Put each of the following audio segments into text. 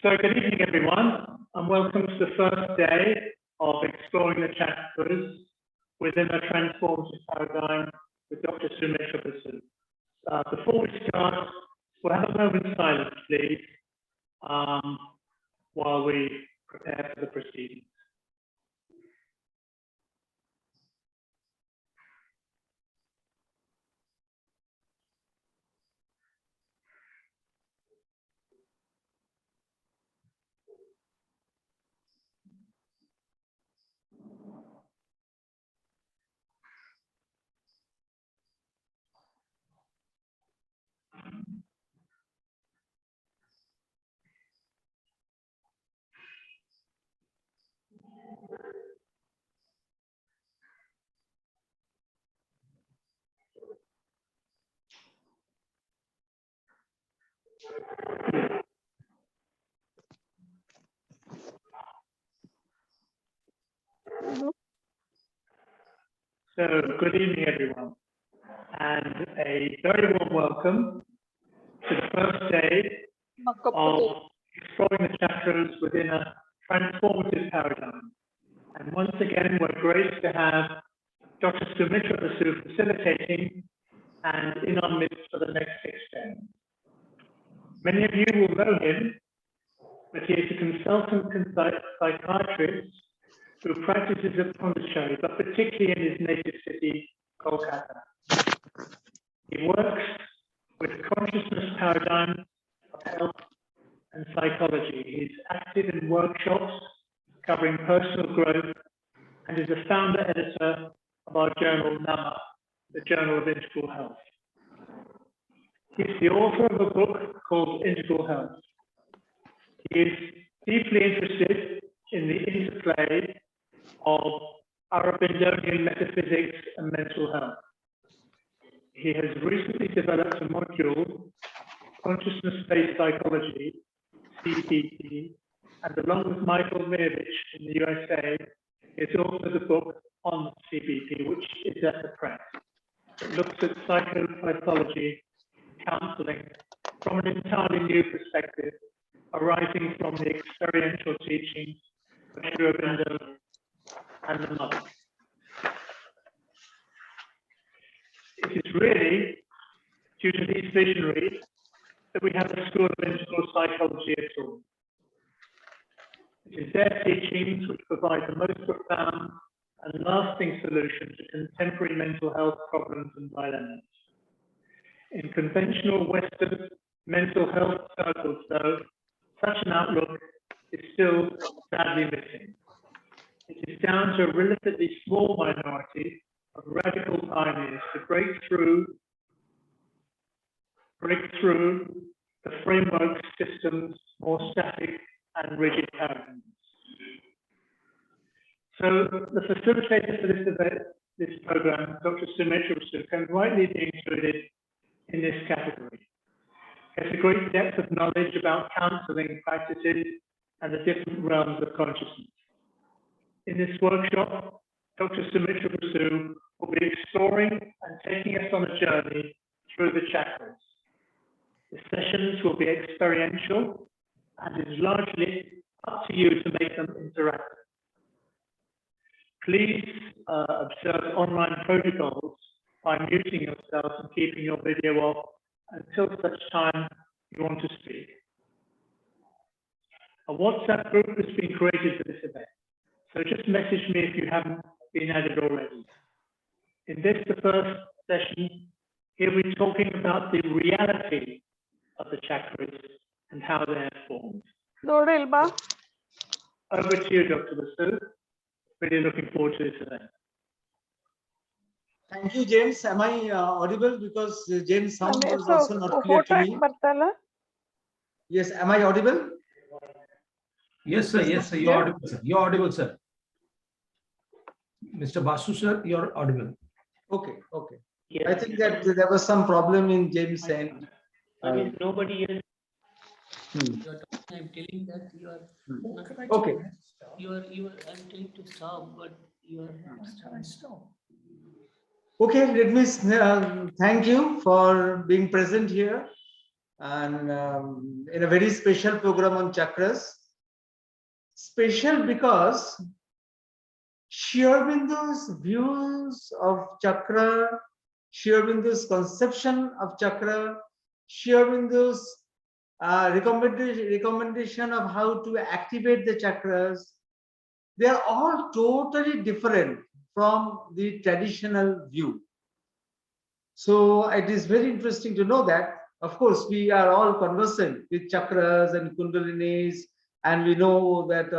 So good evening, everyone, and welcome to the first day of Exploring the Chakras within a Transformative Paradigm with Dr. Sri Aurobindo. Before we start, we'll have a moment's silence, please, while we prepare for the proceedings. So, good evening, everyone, and a very warm welcome to the first day of Exploring the Chakras within a Transformative Paradigm. And once again, we're graced to have Dr. Sumitra Basu facilitating and in our midst for the next 6 days. Many of you will know him, but he is a consultant psychiatrist who practices at Pondicherry, but particularly in his native city, Kolkata. He works with consciousness paradigms of health and psychology. He's active in workshops covering personal growth and is a founder editor of our journal, Nama, the Journal of Integral Health. He's the author of a book called Integral Health. He is deeply interested in the interplay of Aurobindian metaphysics and mental health. He has recently developed a module, Consciousness-Based Psychology, CBT, and along with Michael Mirovich in the USA, is also the book on CBT, which is at the press. It looks at psychopathology, counseling from an entirely new perspective, arising from the experiential teachings of Sri Aurobindo and the monks. It is really due to these visionaries that we have the School of Integral Psychology at all. It is their teachings which provide the most profound and lasting solution to contemporary mental health problems and dilemmas. In conventional Western mental health circles, though, such an outlook is still sadly missing. It is down to a relatively small minority of radical pioneers to break through the framework systems more static and rigid paradigms. So the facilitator for this event, this program, Dr. Sumitra Basu, can rightly be included in this category. He has a great depth of knowledge about counseling practices and the different realms of consciousness. In this workshop, Dr. Sumitra Basu will be exploring and taking us on a journey through the chakras. The sessions will be experiential and it is largely up to you to make them interactive. Please observe online protocols by muting yourself and keeping your video off until such time you want to speak. A WhatsApp group has been created for this event, so just message me if you haven't been added already. In this, the first session, here we're talking about the reality of the chakras and how they are formed. Over to you, Dr. Basu. Really looking forward to this event. Thank you, James. Am I audible? Because James' sound was also not clear to me. Yes, am I audible? Yes, sir. Yes, sir. You're audible, sir. You're audible, sir. Mr. Basu, sir, you're audible. Okay, okay. Yes. I think that there was some problem in James' end. I mean, nobody is. I'm telling that you are. Okay. You are. I'm telling to stop, but you are not stop. Okay, let me thank you for being present here. and in a very special program on chakras. Special because Sri Aurobindo's views of chakra, Sri Aurobindo's conception of chakra, Sri Aurobindo's recommendation of how to activate the chakras, they are all totally different from the traditional view. So it is very interesting to know that, of course, we are all conversant with chakras and kundalinis, and we know that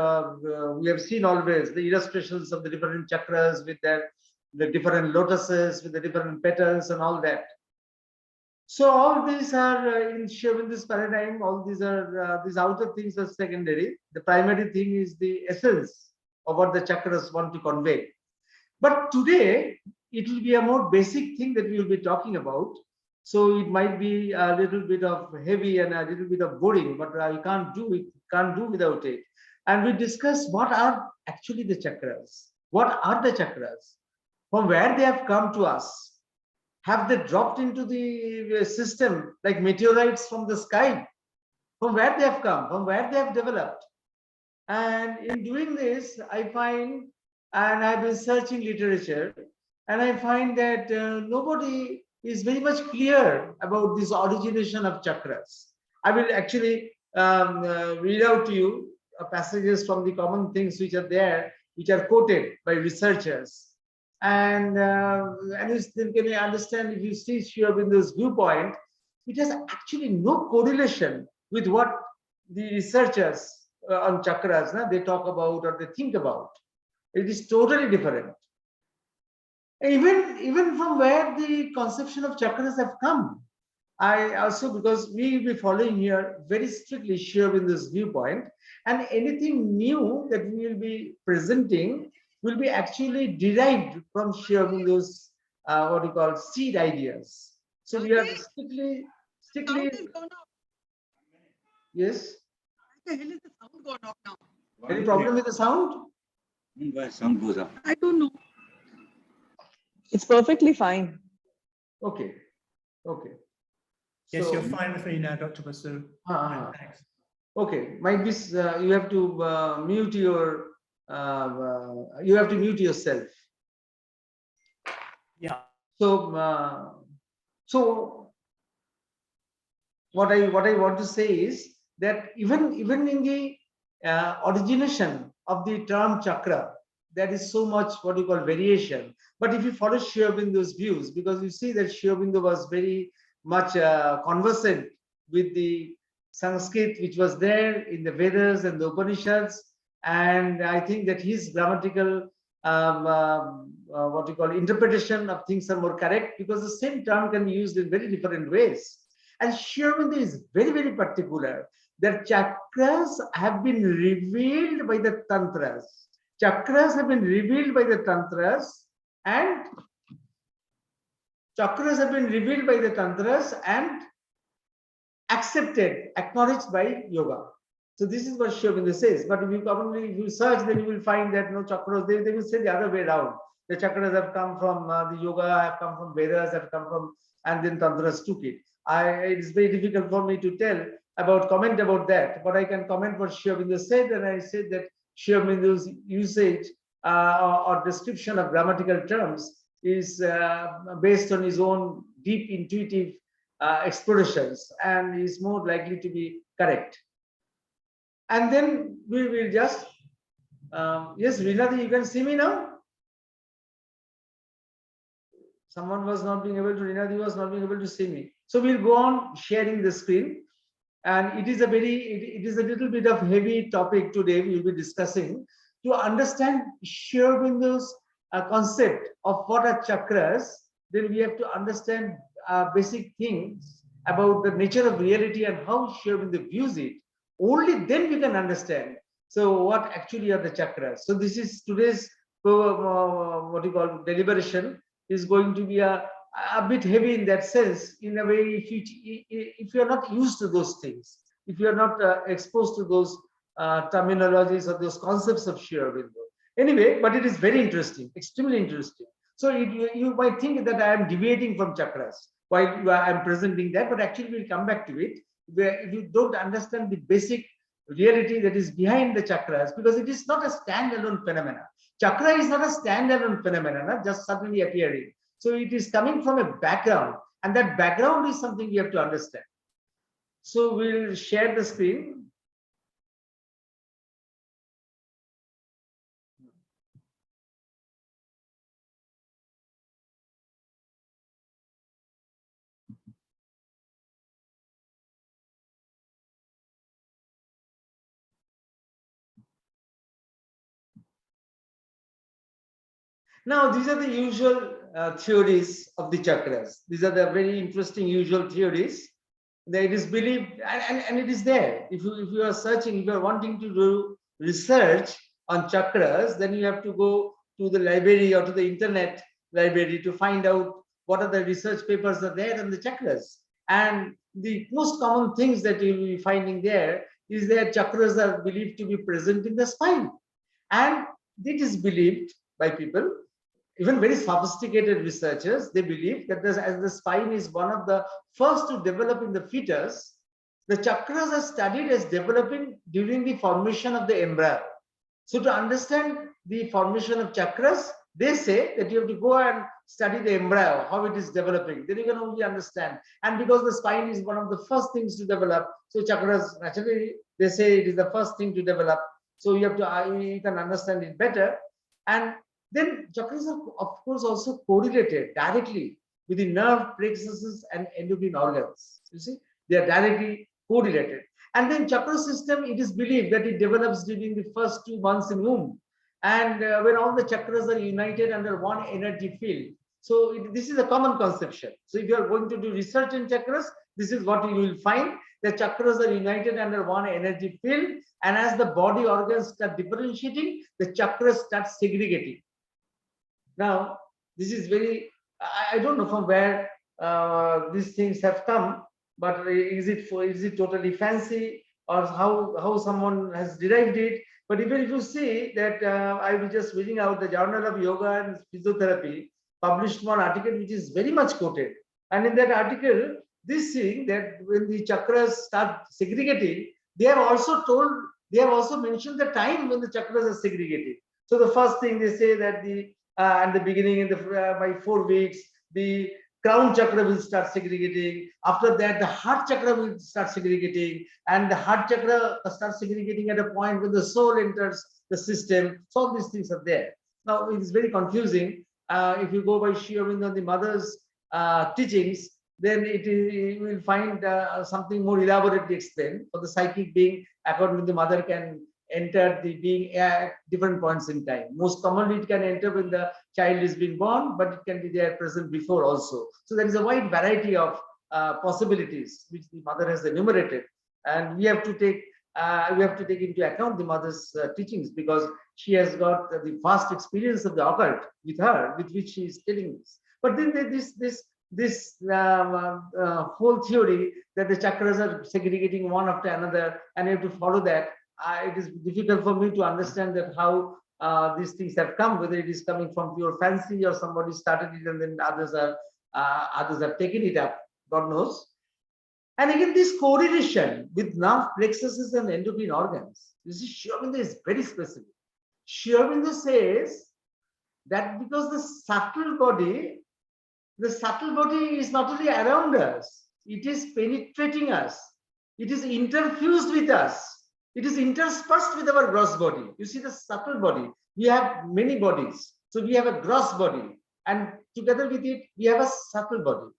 we have seen always the illustrations of the different chakras with the different lotuses, with the different petals and all that. So all these are in this paradigm, all these are these outer things are secondary. The primary thing is the essence of what the chakras want to convey. But today, it will be a more basic thing that we will be talking about. So it might be a little bit of heavy and a little bit of boring, but I can't do without it. And we discuss what are actually the chakras. What are the chakras? From where they have come to us? Have they dropped into the system like meteorites from the sky? From where they have come? From where they have developed? And in doing this, I find, and I've been searching literature, and I find that nobody is very much clear about this origination of chakras. I will actually read out to you passages from the common things which are there, which are quoted by researchers. And you can understand, if you see Sri Aurobindo's viewpoint, it has actually no correlation with what the researchers on chakras they talk about or they think about. It is totally different. Even from where the conception of chakras have come. I also, because we will be following here very strictly Sri Aurobindo's viewpoint, and anything new that we will be presenting will be actually derived from Sri Aurobindo's what we call seed ideas. So we are strictly. Yes. Why the hell is the sound gone off now? Any problem with the sound? Why sound goes up? I don't know. It's perfectly fine. Okay. Okay. Yes, So, you're fine with me now, Dr. Basu. Thanks. Okay, might be you have to mute your you have to mute yourself. Yeah. So so what I want to say is that even in the origination of the term chakra, there is so much what you call variation. But if you follow Sri Aurobindo's views, because you see that Sri Aurobindo was very much conversant with the Sanskrit which was there in the Vedas and the Upanishads, and I think that his grammatical what you call interpretation of things are more correct, because the same term can be used in very different ways. And Sri Aurobindo is very, very particular that chakras have been revealed by the tantras. Chakras have been revealed by the tantras, and chakras have been revealed by the tantras and accepted, acknowledged by yoga. So this is what Sri Aurobindo says. But if you search, then you will find that no chakras, they will say the other way around. The chakras have come from the yoga, have come from Vedas, have come from, and then tantras took it. It is very difficult for me to comment about that, but I can comment what Sri Aurobindo said, and I said that Sri Aurobindo's usage or description of grammatical terms is based on his own deep intuitive explorations, and is more likely to be correct. And then we will just yes, Rinadi, you can see me now. Someone was not being able to, Rinadi was not being able to see me. So we'll go on sharing the screen. And it is a little bit of heavy topic today we will be discussing. To understand Sri Aurobindo's concept of what are chakras, then we have to understand basic things about the nature of reality and how Sri Aurobindo views it. Only then we can understand. So what actually are the chakras? So this is today's what you call deliberation is going to be a bit heavy in that sense, in a way, if you are not used to those things, if you are not exposed to those terminologies or those concepts of Sri Aurobindo. Anyway, but it is very interesting, extremely interesting. So you might think that I am deviating from chakras while I am presenting that, but actually we'll come back to it. where if you don't understand the basic reality that is behind the chakras, because it is not a standalone phenomena. Chakra is not a standalone phenomena, not just suddenly appearing. So it is coming from a background, and that background is something you have to understand. So we'll share the screen. Now, these are the usual theories of the chakras. These are the very interesting usual theories. That it is believed, and it is there. If you are searching, if you are wanting to do research on chakras, then you have to go to the library or to the internet library to find out what are the research papers are there on the chakras. And the most common things that you will be finding there is that chakras are believed to be present in the spine. And it is believed by people, even very sophisticated researchers, they believe that as the spine is one of the first to develop in the fetus, the chakras are studied as developing during the formation of the embryo. So to understand the formation of chakras, they say that you have to go and study the embryo, how it is developing. Then you can only understand. And because the spine is one of the first things to develop, so chakras, naturally, they say it is the first thing to develop. So you have to, you can understand it better. And then chakras are, of course, also correlated directly with the nerve plexuses and endocrine organs. You see, they are directly correlated. And then chakra system, it is believed that it develops during the first 2 months in womb. And when all the chakras are united under one energy field. So this is a common conception. So if you are going to do research in chakras, this is what you will find. The chakras are united under one energy field. And as the body organs start differentiating, the chakras start segregating. Now, this is very, I don't know from where these things have come, but is it totally fancy, or how someone has derived it? But even if you see that I was just reading out the Journal of Yoga and Physiotherapy, published one article which is very much quoted. And in that article, this thing that when the chakras start segregating, they have also mentioned the time when the chakras are segregated. So the first thing they say that at the beginning, by 4 weeks, the crown chakra will start segregating. After that, the heart chakra will start segregating, and the heart chakra starts segregating at a point when the soul enters the system. So all these things are there. Now it is very confusing. If you go by Sri Aurobindo and the mother's teachings, then you will find something more elaborately explained. For the psychic being, according to the mother, can enter the being at different points in time. Most commonly, it can enter when the child is being born, but it can be there present before also. So there is a wide variety of possibilities which the mother has enumerated, and we have to take into account the mother's teachings, because she has got the vast experience of the occult with her, with which she is telling this. But then this whole theory that the chakras are segregating one after another, and you have to follow that. It is difficult for me to understand that how these things have come, whether it is coming from pure fancy or somebody started it and then others have taken it up. God knows. And again, this correlation with nerve plexuses and endocrine organs. You see, Sri Aurobindo is very specific. Sri Aurobindo says that because the subtle body is not only around us, it is penetrating us, it is interfused with us. It is interspersed with our gross body. You see the subtle body. We have many bodies. So we have a gross body. And together with it, we have a subtle body.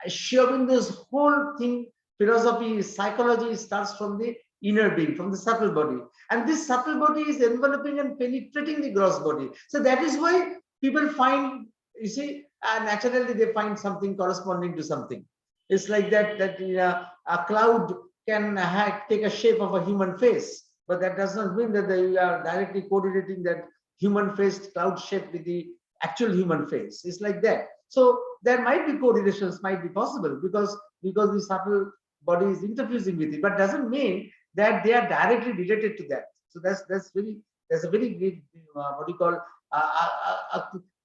Sri Aurobindo's whole thing, philosophy, psychology starts from the inner being, from the subtle body. And this subtle body is enveloping and penetrating the gross body. So that is why people find, you see, naturally they find something corresponding to something. It's like that a cloud can take a shape of a human face, but that does not mean that they are directly correlating that human-faced cloud shape with the actual human face. It's like that. So there might be correlations, might be possible, because the subtle body is interfusing with it, but doesn't mean that they are directly related to that. So that's a very big what we call a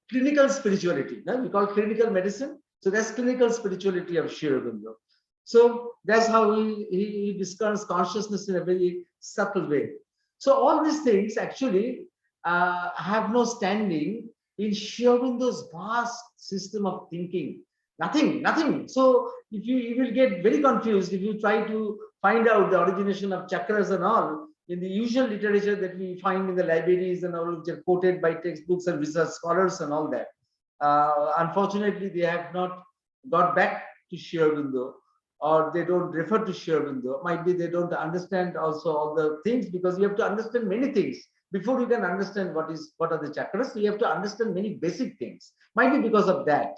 clinical spirituality. No? We call clinical medicine. So that's clinical spirituality of Sri Aurobindo. So that's how he describes consciousness in a very subtle way. So all these things actually have no standing in Sri Aurobindo's vast system of thinking. Nothing. So if you will get very confused if you try to find out the origination of chakras and all in the usual literature that we find in the libraries and all, which are quoted by textbooks and research scholars and all that. Unfortunately, they have not got back to Sri Aurobindo, or they don't refer to Sri Aurobindo. Might be they don't understand also all the things, because you have to understand many things before you can understand what are the chakras. So you have to understand many basic things. Might be because of that.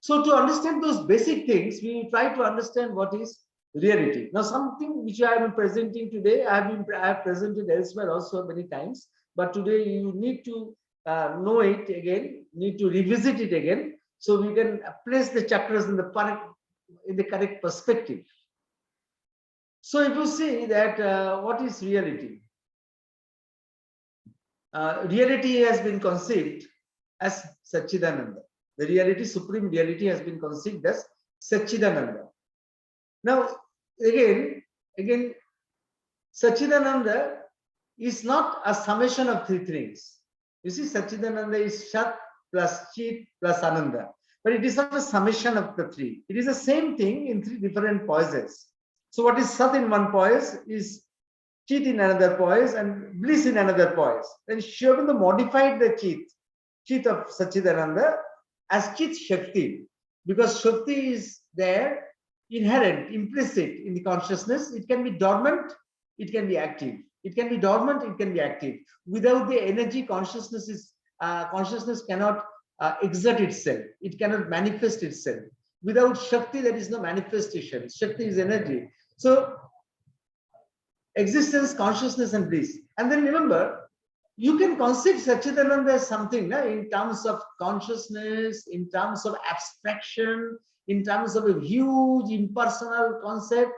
So to understand those basic things, we try to understand what is reality. Now, something which I am presenting today, I have presented elsewhere also many times, but today you need to know it again, need to revisit it again, so we can place the chakras in the correct perspective. So if you see that what is reality? Reality has been conceived as Satchidananda. The reality, supreme reality, has been conceived as Satchidananda. Now, again, Satchidananda is not a summation of three things. You see, Satchidananda is Shat plus Chit plus Ananda. But it is not a summation of the three. It is the same thing in three different poises. So what is Sat in one poise is Chit in another poise and bliss in another poise. Then Sri Aurobindo modified the Chit of Satchidananda as Chit Shakti, because Shakti is there, inherent, implicit in the consciousness. It can be dormant, it can be active. It can be dormant, it can be active. Without the energy, consciousness cannot exert itself. It cannot manifest itself. Without Shakti, there is no manifestation. Shakti is energy. So existence, consciousness, and bliss. And then remember, you can conceive Satchidananda as something in terms of consciousness, in terms of abstraction, in terms of a huge impersonal concept.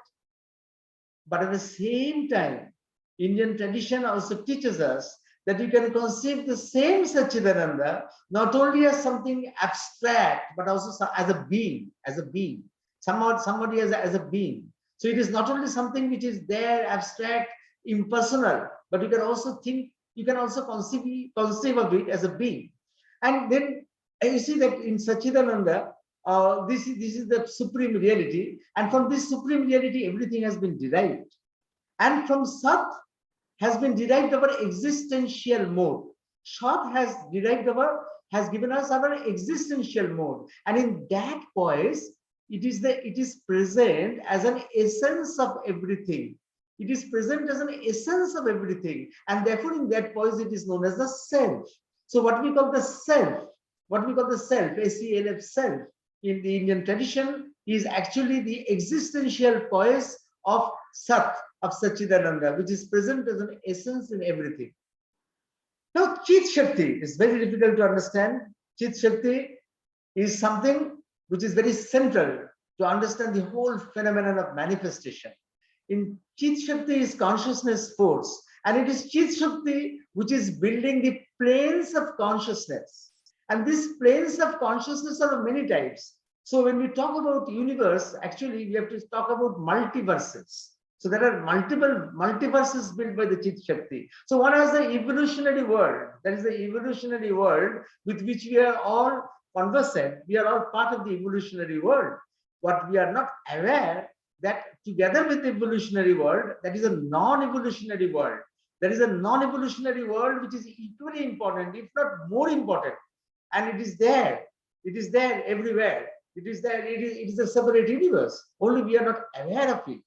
But at the same time, Indian tradition also teaches us that you can conceive the same Satchidananda not only as something abstract, but also as a being, somebody as a being. So it is not only something which is there, abstract, impersonal, but you can also conceive of it as a being. And then you see that in Satchidananda, this is the supreme reality, and from this supreme reality, everything has been derived. And from Sat has been derived our existential mode. Sat has given us our existential mode, and in that poise, it is present as an essence of everything. It is present as an essence of everything, and therefore in that poise it is known as the self. So what we call the self, SELF, self, in the Indian tradition is actually the existential poise of Sat, of Satchidananda, which is present as an essence in everything. Now, Chit Shakti is very difficult to understand. Chit Shakti is something which is very central to understand the whole phenomenon of manifestation. In Chit Shakti is consciousness force, and it is Chit Shakti which is building the planes of consciousness. And these planes of consciousness are of many types. So when we talk about universe, actually we have to talk about multiverses. So there are multiple multiverses built by the Chit Shakti. So one has the evolutionary world. That is the evolutionary world with which we are all conversant. We are all part of the evolutionary world. What we are not aware that together with the evolutionary world, that is a non-evolutionary world. There is a non-evolutionary world which is equally important, if not more important. And it is there. It is there everywhere. It is there. It is a separate universe. Only we are not aware of it.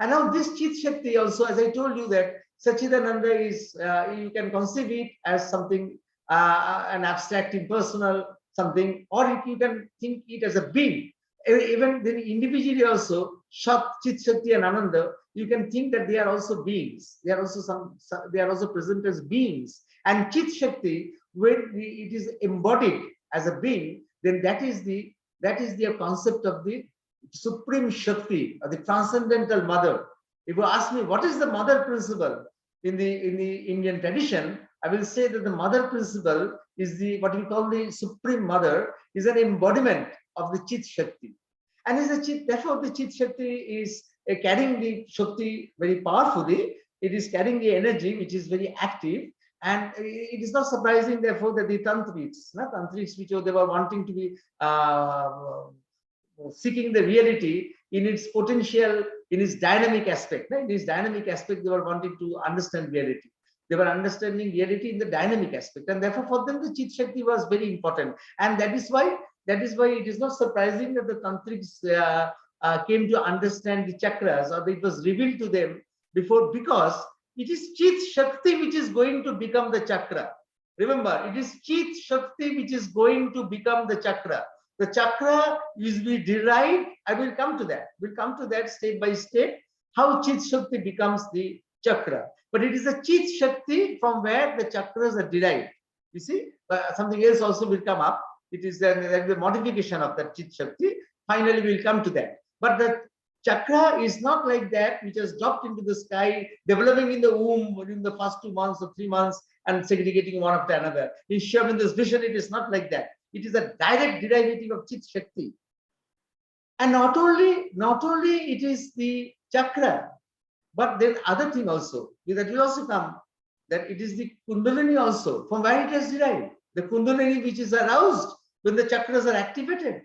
And now this Chit Shakti also, as I told you, that Satchidananda is, you can conceive it as something, an abstract, impersonal something, or you can think it as a being. Even then individually also, Shat, Chit Shakti and Ananda, you can think that they are also beings. They are also present as beings. And Chit Shakti, when it is embodied as a being, then that is the concept of the supreme Shakti, or the transcendental mother. If you ask me what is the mother principle in the Indian tradition, I will say that the mother principle is what we call the supreme mother, is an embodiment of the Chit Shakti. And is the Chit, therefore the Chit Shakti is carrying the Shakti very powerfully. It is carrying the energy which is very active. And it is not surprising, therefore, that the tantrics, which they were wanting to be seeking the reality in its potential, in its dynamic aspect. In its dynamic aspect, they were wanting to understand reality. They were understanding reality in the dynamic aspect, and therefore for them the Chit Shakti was very important. And that is why it is not surprising that the tantrics came to understand the chakras, or it was revealed to them before, because it is Chit Shakti which is going to become the chakra. Remember, it is Chit Shakti which is going to become the chakra. The chakra is be derived. I will come to that. We'll come to that step by step, how Chit Shakti becomes the chakra. But it is a Chit Shakti from where the chakras are derived. You see, something else also will come up. It is the modification of that Chit Shakti. Finally, we'll come to that. But the chakra is not like that, which has dropped into the sky, developing in the womb within the first 2 months or 3 months and segregating one after another. In Sri Aurobindo's vision, it is not like that. It is a direct derivative of Chit Shakti. And not only it is the chakra, but then other thing also, that will also come, that it is the Kundalini also, from where it has derived. The Kundalini which is aroused when the chakras are activated.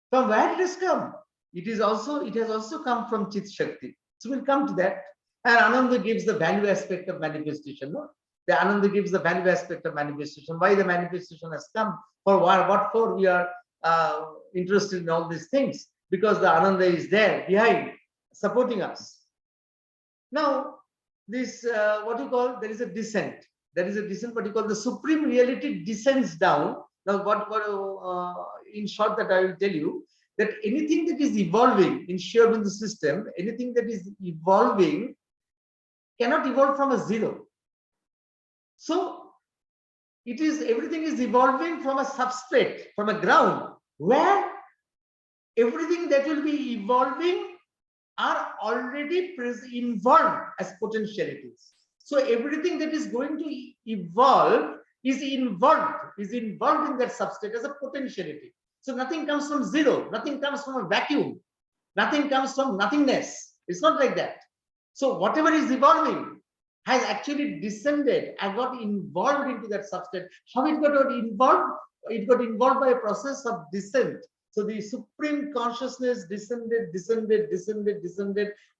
From where it has come? It has also come from Chit Shakti. So we'll come to that. And Ananda gives the value aspect of manifestation. No? The Ananda gives the value aspect of manifestation. Why the manifestation has come? For what for we are interested in all these things? Because the Ananda is there behind, supporting us. Now, this what you call, there is a descent. There is a descent, what you call the supreme reality descends down. Now, in short, that I will tell you, that anything that is evolving in Sri Aurobindo system, anything that is evolving cannot evolve from a zero. So it is, everything is evolving from a substrate, from a ground, where everything that will be evolving are already involved as potentialities. So everything that is going to evolve is involved in that substrate as a potentiality. So nothing comes from zero, nothing comes from a vacuum, nothing comes from nothingness. It's not like that. So whatever is evolving has actually descended and got involved into that substrate. How it got involved? It got involved by a process of descent. So the supreme consciousness descended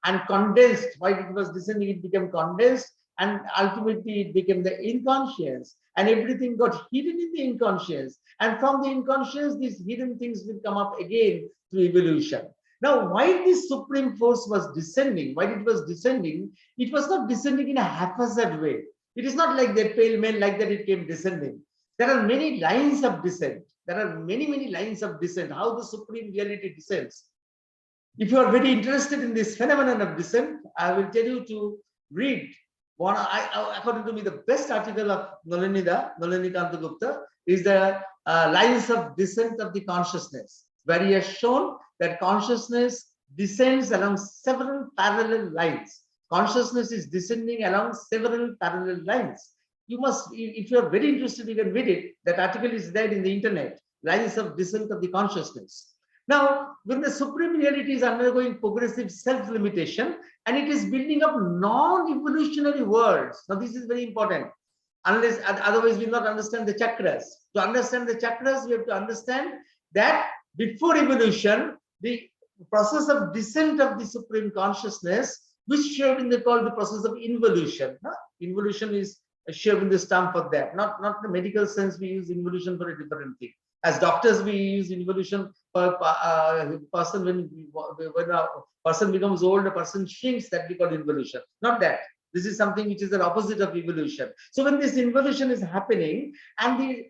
and condensed. While it was descending, it became condensed, and ultimately it became the inconscious, and everything got hidden in the inconscious. And from the inconscious, these hidden things will come up again through evolution. Now, while this supreme force was descending, it was not descending in a haphazard way. It is not like that pale man, like that it came descending. There are many lines of descent. There are many lines of descent, how the supreme reality descends. If you are very interested in this phenomenon of descent, I will tell you to read one, according to me, the best article of Nalini Kanta Gupta is the lines of descent of the consciousness, where he has shown that consciousness descends along several parallel lines. Consciousness is descending along several parallel lines. You must, if you are very interested, you can read it. That article is there in the internet, lines of descent of the consciousness. Now, when the supreme reality is undergoing progressive self-limitation and it is building up non-evolutionary worlds. Now, this is very important. Unless, otherwise, we will not understand the chakras. To understand the chakras, we have to understand that before evolution, the process of descent of the supreme consciousness, which Sri Aurobindo called the process of involution. Involution is Sri Aurobindo's term for that. Not the medical sense, we use involution for a different thing. As doctors, we use involution for a person. When a person becomes old, a person shrinks, that we call involution. Not that. This is something which is the opposite of evolution. So when this involution is happening and the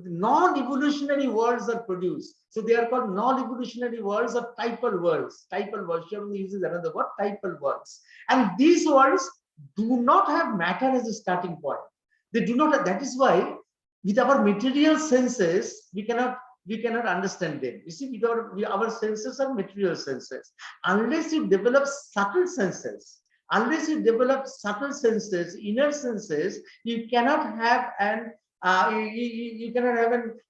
non-evolutionary worlds are produced, so they are called non-evolutionary worlds or typal worlds. Typal worlds, Sri Aurobindo uses another word, typal worlds. And these worlds do not have matter as a starting point. They do not. That is why, with our material senses, we cannot understand them. You see, our senses are material senses. Unless you develop subtle senses, inner senses, you cannot have an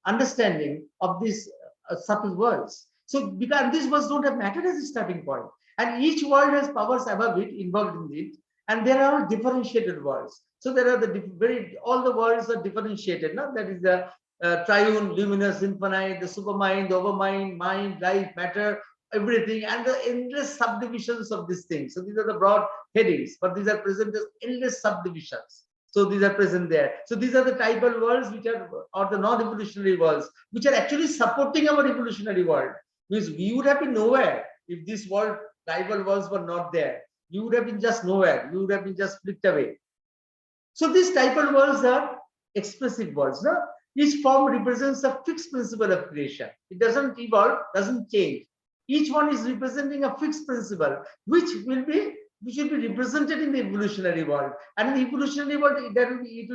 understanding of these subtle worlds. So because these worlds don't have matter as a starting point, and each world has powers above it, involved in it, and there are differentiated worlds. So there are all the worlds are differentiated. No? That is the triune, luminous, infinite, the supermind, the overmind, mind, life, matter, everything, and the endless subdivisions of these things. So these are the broad headings, but these are present as endless subdivisions. So these are present there. So these are the typal worlds which are, or the non-evolutionary worlds, which are actually supporting our evolutionary world. Means we would have been nowhere if this world, typal worlds were not there. You would have been just nowhere. You would have been just flicked away. So these typal worlds are expressive worlds. No? Each form represents a fixed principle of creation. It doesn't evolve, doesn't change. Each one is representing a fixed principle, which will be represented in the evolutionary world. And in the evolutionary world, there will be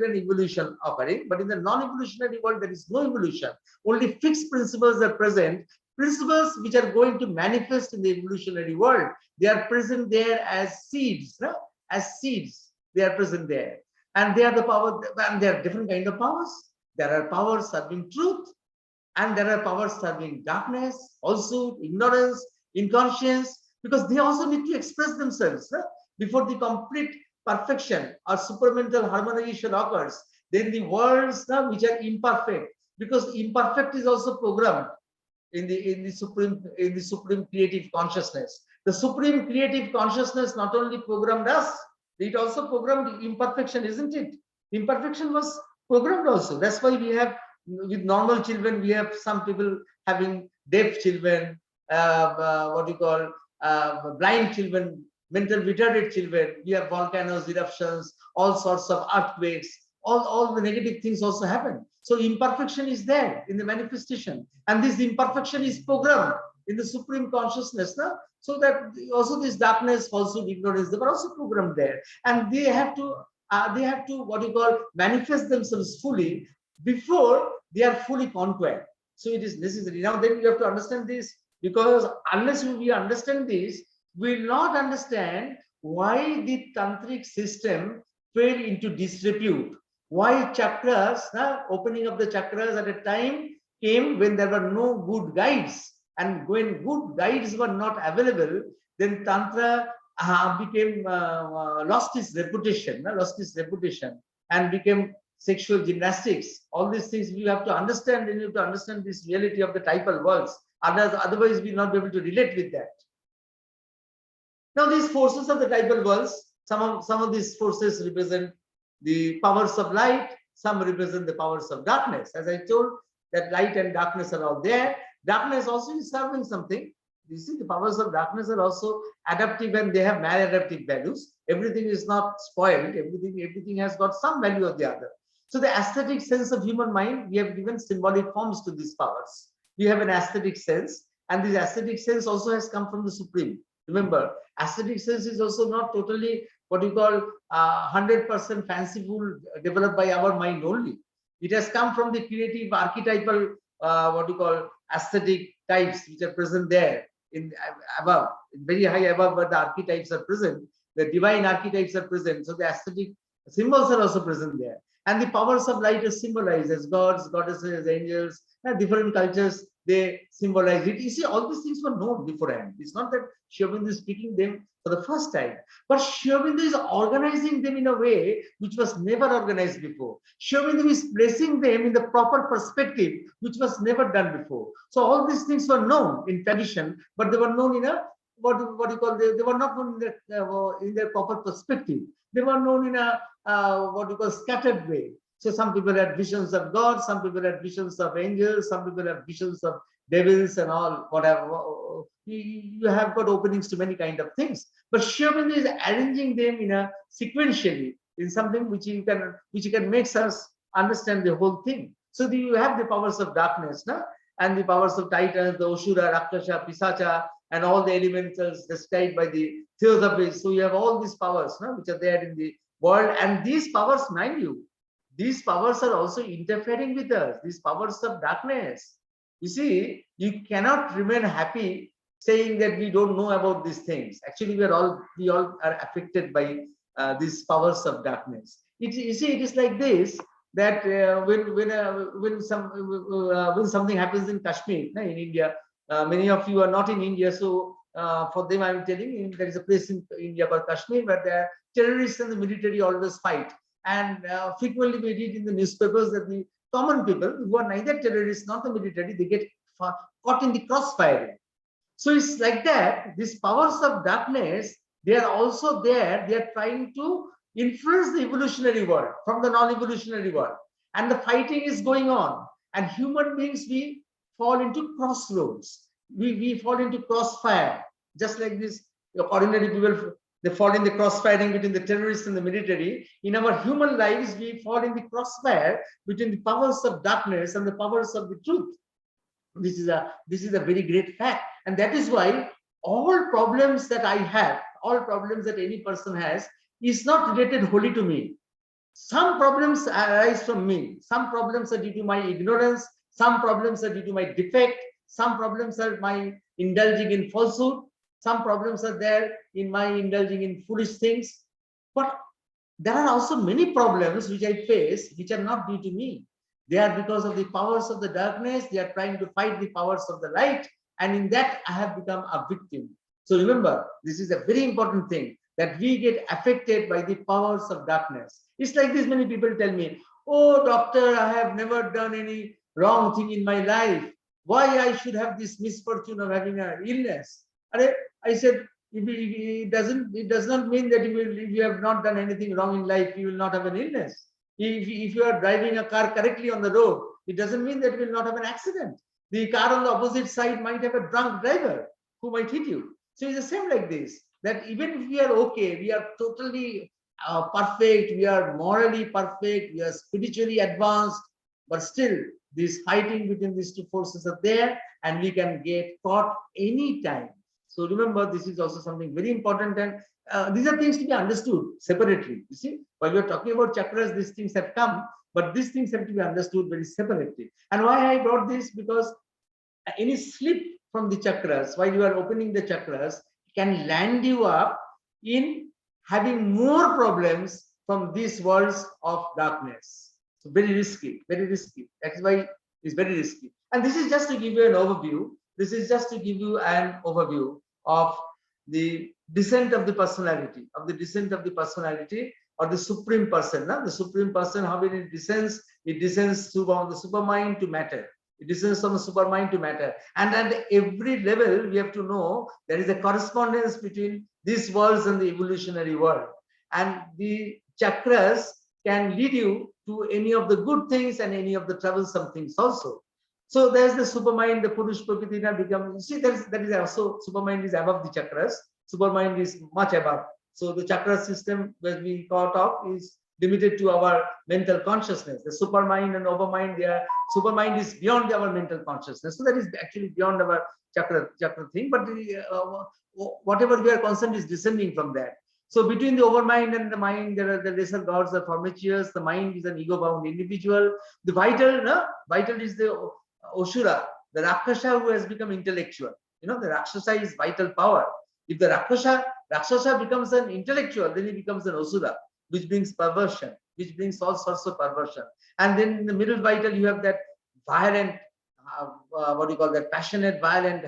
an evolution occurring. But in the non-evolutionary world, there is no evolution. Only fixed principles are present. Principles which are going to manifest in the evolutionary world. They are present there as seeds. No? As seeds, they are present there. And they are the power, and there are different kind of powers. There are powers serving truth, and there are powers serving darkness, also ignorance, inconscience, because they also need to express themselves. Before the complete perfection or supramental harmonization occurs, then the worlds which are imperfect, because imperfect is also programmed in the supreme creative consciousness. The supreme creative consciousness not only programmed us, it also programmed imperfection, isn't it? Imperfection was programmed also. That's why we have, with normal children, we have some people having deaf children, blind children, mental retarded children. We have volcanoes, eruptions, all sorts of earthquakes. All the negative things also happen. So imperfection is there in the manifestation, and this imperfection is programmed in the supreme consciousness. No? So that also this darkness, falsehood, ignorance, they were also programmed there, and they have to manifest themselves fully before they are fully conquered. So it is necessary. Now then you have to understand this, because unless we understand this, we will not understand why the tantric system fell into disrepute. Why chakras, opening of the chakras at a time came when there were no good guides, and when good guides were not available, then tantra became lost its reputation, and became sexual gymnastics. All these things we have to understand, and you have to understand this reality of the typal worlds. Otherwise, we will not be able to relate with that. Now, these forces of the typal worlds, some of these forces represent the powers of light, some represent the powers of darkness. As I told, that light and darkness are all there. Darkness also is serving something. You see, the powers of darkness are also adaptive, and they have maladaptive values. Everything is not spoiled. Everything has got some value or the other. So the aesthetic sense of human mind, we have given symbolic forms to these powers. We have an aesthetic sense, and this aesthetic sense also has come from the Supreme. Remember, aesthetic sense is also not totally 100% fanciful, developed by our mind only. It has come from the creative archetypal aesthetic types which are present there in above, very high above, where the archetypes are present. The divine archetypes are present. So the aesthetic symbols are also present there. And the powers of light are symbolized as gods, goddesses, angels, and different cultures, they symbolize it. You see, all these things were known beforehand. It's not that Sri Aurobindo is speaking them for the first time, but Sri Aurobindo is organizing them in a way which was never organized before. Sri Aurobindo is placing them in the proper perspective, which was never done before. So all these things were known in tradition, but they were known in a they were not known in their proper perspective. They were known in a scattered way. So some people had visions of God, some people had visions of angels, some people have visions of devils and all, whatever. You have got openings to many kind of things. But Sri Aurobindo is arranging them in a sequentially, in something which you can make us understand the whole thing. So you have the powers of darkness, and the powers of Titans, the Ashura, Rakshasa, Pisacha, and all the elementals described by the theosophists. So you have all these powers, which are there in the world, and these powers, mind you, these powers are also interfering with us. These powers of darkness. You see, you cannot remain happy saying that we don't know about these things. Actually, we all are affected by these powers of darkness. You see, it is like this, that when something happens in Kashmir, in India, Many of you are not in India, so for them I'm telling you, there is a place in India called Kashmir where the terrorists and the military always fight. And frequently we read in the newspapers that the common people who are neither terrorists nor the military, they get caught in the crossfire. So it's like that. These powers of darkness, they are also there. They are trying to influence the evolutionary world from the non-evolutionary world. And the fighting is going on. And human beings, we fall into crossroads. We fall into crossfire. Just like this, ordinary people, they fall in the crossfiring between the terrorists and the military. In our human lives, we fall in the crossfire between the powers of darkness and the powers of the truth. This is a very great fact, and that is why all problems that I have, all problems that any person has, is not related wholly to me. Some problems arise from me. Some problems are due to my ignorance. Some problems are due to my defect. Some problems are my indulging in falsehood. Some problems are there in my indulging in foolish things. But there are also many problems which I face which are not due to me. They are because of the powers of the darkness. They are trying to fight the powers of the light. And in that, I have become a victim. So remember, this is a very important thing, that we get affected by the powers of darkness. It's like this, many people tell me, oh, doctor, I have never done any wrong thing in my life. Why I should have this misfortune of having an illness? I said, it does not mean that if you have not done anything wrong in life, you will not have an illness. If you are driving a car correctly on the road, it doesn't mean that you will not have an accident. The car on the opposite side might have a drunk driver who might hit you. So it's the same like this, that even if we are okay, we are totally perfect, we are morally perfect, we are spiritually advanced, but still this fighting between these two forces are there, and we can get caught anytime. So remember, this is also something very important, and these are things to be understood separately. You see, while we are talking about chakras, these things have come, but these things have to be understood very separately. And why I brought this, because any slip from the chakras while you are opening the chakras can land you up in having more problems from these worlds of darkness. So very risky, very risky. That is why it's very risky. And this is just to give you an overview. This is just to give you an overview of the descent of the personality, or the supreme person. The supreme person, how it descends from the supermind to matter. It descends from the supermind to matter. And at every level, we have to know there is a correspondence between these worlds and the evolutionary world. And the chakras can lead you to any of the good things and any of the troublesome things also. So there's the supermind, the Purush Prakriti becomes, you see, that is also, supermind is above the chakras. Supermind is much above. So the chakra system, when we talk, is limited to our mental consciousness. The supermind and overmind, supermind is beyond our mental consciousness. So that is actually beyond our chakra thing. But whatever we are concerned is descending from that. So between the overmind and the mind, there are the lesser gods, the formacious. The mind is an ego-bound individual. The vital is the Osura, the Rakshasa who has become intellectual. The Rakshasa is vital power. If the Rakshasa becomes an intellectual, then he becomes an Osura, which brings perversion, which brings all sorts of perversion. And then in the middle vital, you have that violent, passionate, violent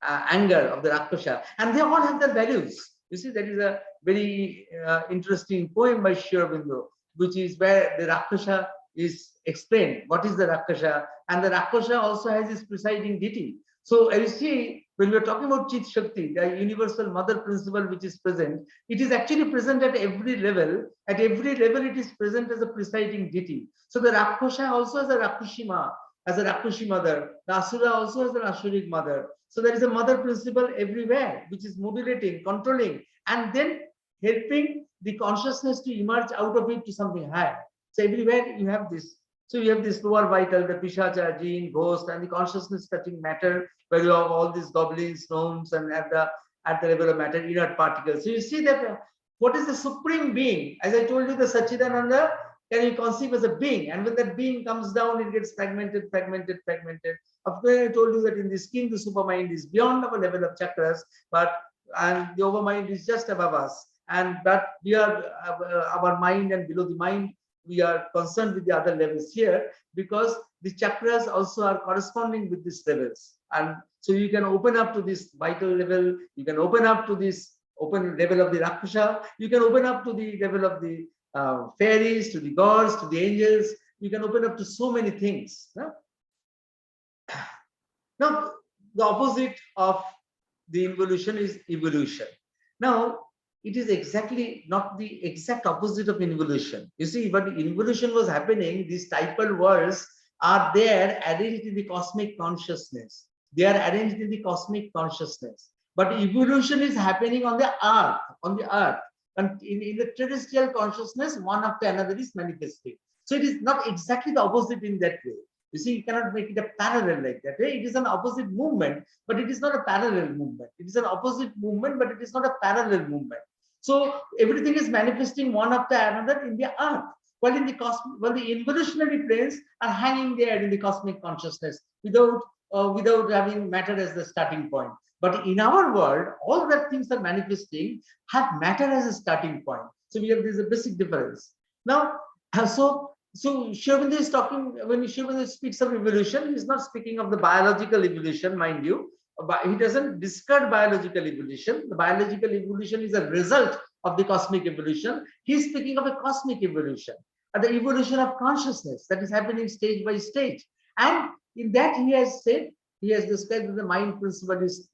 anger of the Rakshasa. And they all have their values. You see, that is a very interesting poem by Sri Aurobindo, which is where the Rakshasa is explained. What is the Rakshasa? And the Rakshasa also has its presiding deity. So as you see, when we are talking about Chit Shakti, the universal mother principle which is present, it is actually present at every level. At every level, it is present as a presiding deity. So the Rakshasa also has a Rakushima, as a Rakushi mother. The Asura also has an Asuric mother. So there is a mother principle everywhere, which is modulating, controlling, and then helping the consciousness to emerge out of it to something higher. So everywhere you have this. So you have this lower vital, the Pishacha, gene, ghost, and the consciousness touching matter, where you have all these goblins, gnomes, and at the level of matter, inert particles. So you see that what is the supreme being? As I told you, the Satchidananda can be conceived as a being, and when that being comes down, it gets fragmented. Of course, I told you that in the skin, the supermind is beyond our level of chakras, and the overmind is just above us. But we are our mind, and below the mind, we are concerned with the other levels here, because the chakras also are corresponding with these levels. And So you can open up to this vital level, you can open up to this open level of the Rakshasa, you can open up to the level of the fairies, to the gods, to the angels, you can open up to so many things. Now, the opposite of the involution is evolution. Now, it is exactly not the exact opposite of involution. You see, but involution was happening, these typal worlds are there arranged in the cosmic consciousness. They are arranged in the cosmic consciousness. But evolution is happening on the earth. And in the terrestrial consciousness, one after another is manifesting. So it is not exactly the opposite in that way. You see, you cannot make it a parallel like that. It is an opposite movement, but it is not a parallel movement. It is an opposite movement, but it is not a parallel movement. So everything is manifesting one after another in the earth, while in the cosmic, while the evolutionary planes are hanging there in the cosmic consciousness without having matter as the starting point. But in our world, all that things are manifesting have matter as a starting point. So we have this a basic difference. Now, so Sri Aurobindo is talking, when Sri Aurobindo speaks of evolution, he is not speaking of the biological evolution, mind you. But he doesn't discard biological evolution. The biological evolution is a result of the cosmic evolution. He is speaking of a cosmic evolution, the evolution of consciousness that is happening stage by stage. And in that he has said, he has described that the mind principle is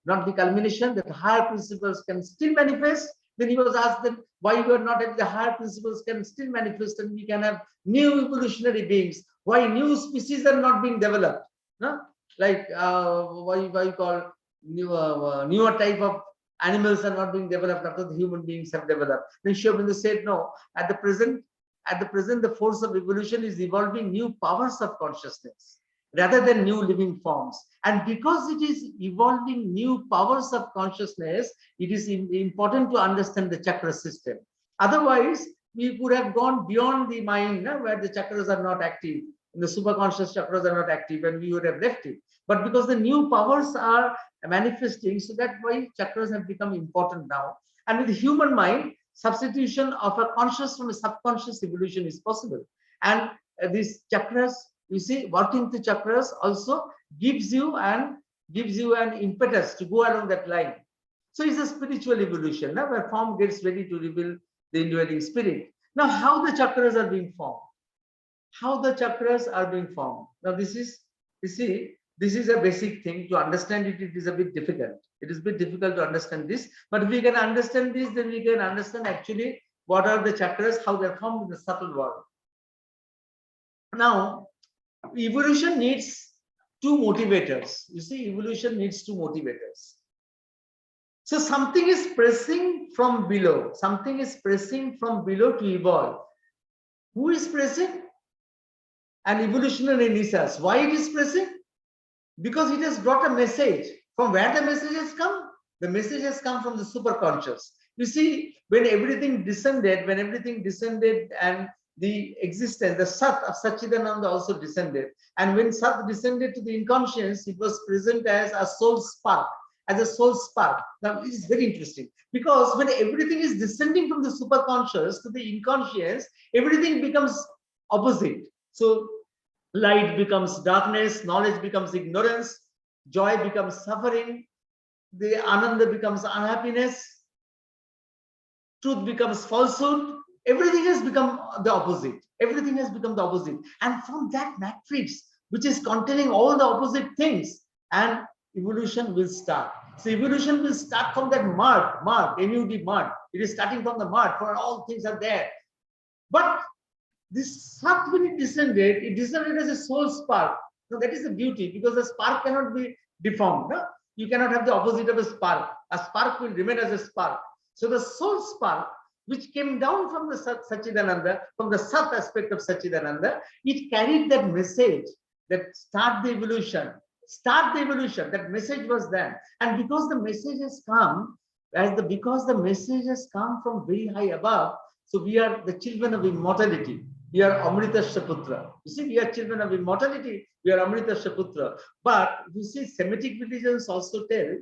not the culmination, that higher principles can still manifest. Then he was asked them why you are not at the higher principles can still manifest and we can have new evolutionary beings. Why new species are not being developed? No? Like why you call newer type of animals are not being developed after the human beings have developed. Then Sri Aurobindo said no. At the present, the force of evolution is evolving new powers of consciousness rather than new living forms. And because it is evolving new powers of consciousness, it is important to understand the chakra system. Otherwise, we could have gone beyond the mind where the chakras are not active. The superconscious chakras are not active and we would have left it. But because the new powers are manifesting, so that's why chakras have become important now. And with the human mind, substitution of a conscious from a subconscious evolution is possible. And these chakras, you see, working the chakras also gives you an impetus to go along that line. So it's a spiritual evolution, where form gets ready to reveal the indwelling spirit. Now, how the chakras are being formed? How the chakras are being formed? Now, this is, you see, this is a basic thing. To understand it, it is a bit difficult. It is a bit difficult to understand this. But if we can understand this, then we can understand actually what are the chakras, how they're formed in the subtle world. Now, evolution needs two motivators. You see, evolution needs two motivators. So something is pressing from below. Something is pressing from below to evolve. Who is pressing? An evolutionary research. Why it is pressing? Because it has brought a message. From where the message has come? The message has come from the superconscious. You see, when everything descended and the existence, the Sat of Satchidananda also descended. And when Sat descended to the inconscious, it was present as a soul spark. As a soul spark. Now, it is very interesting because when everything is descending from the superconscious to the inconscious, everything becomes opposite. So, light becomes darkness, knowledge becomes ignorance, joy becomes suffering, the ananda becomes unhappiness, truth becomes falsehood. Everything has become the opposite. Everything has become the opposite. And from that matrix, which is containing all the opposite things, and evolution will start. So evolution will start from that mud, MUD, mud. It is starting from the mud, for all things are there. But this Sat, when it descended as a soul spark. So that is the beauty, because the spark cannot be deformed. No? You cannot have the opposite of a spark. A spark will remain as a spark. So the soul spark, which came down from the Satchidananda, from the Sat aspect of Satchidananda, it carried that message that start the evolution. That message was there. And because the message has come, because the message has come from very high above, so we are the children of immortality. We are Amritasya Putra. You see, we are children of immortality. We are Amritasya Putra. But you see, Semitic religions also tell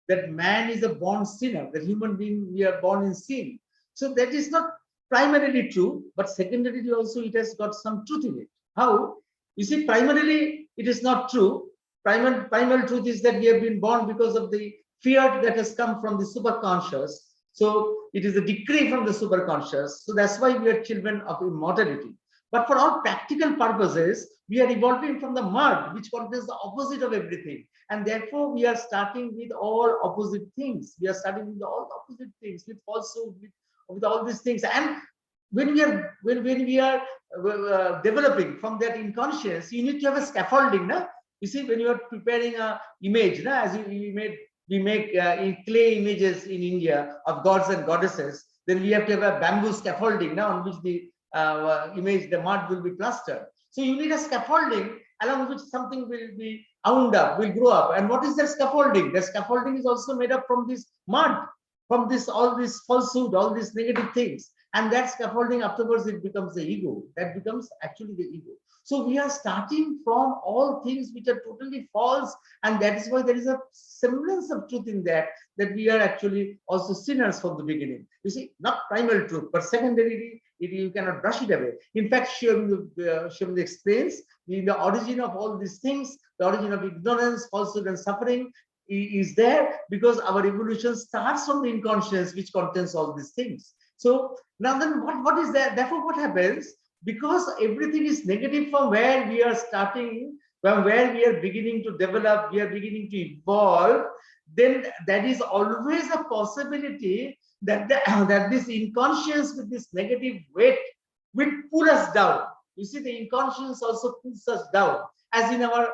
that man is a born sinner, that human being, we are born in sin. So that is not primarily true, but secondarily also it has got some truth in it. How? You see, primarily it is not true. primal truth is that we have been born because of the fear that has come from the superconscious. So it is a decree from the superconscious. So that's why we are children of immortality. But for all practical purposes, we are evolving from the mud, which contains the opposite of everything. And therefore, we are starting with all opposite things. We are starting with all opposite things, with falsehood, with all these things. And when we are developing from that inconscious, you need to have a scaffolding. No? You see, when you are preparing an image, no? As we make in clay images in India of gods and goddesses, then we have to have a bamboo scaffolding now on which the image, the mud will be plastered. So you need a scaffolding along which something will be wound up, will grow up. And what is that scaffolding? The scaffolding is also made up from this mud, from this all this falsehood, all these negative things. And that scaffolding afterwards, it becomes the ego. That becomes actually the ego. So we are starting from all things which are totally false, and that is why there is a semblance of truth in that we are actually also sinners from the beginning. You see, not primal truth, but secondarily, you cannot brush it away. In fact, Sri Aurobindo explains the origin of all these things, the origin of ignorance, falsehood, and suffering is there because our evolution starts from the inconscious, which contains all these things. So now then, what is that? Therefore, what happens? Because everything is negative from where we are starting, from where we are beginning to develop, we are beginning to evolve, then that is always a possibility that that this inconscious with this negative weight will pull us down. You see, the inconscious also pulls us down, as in our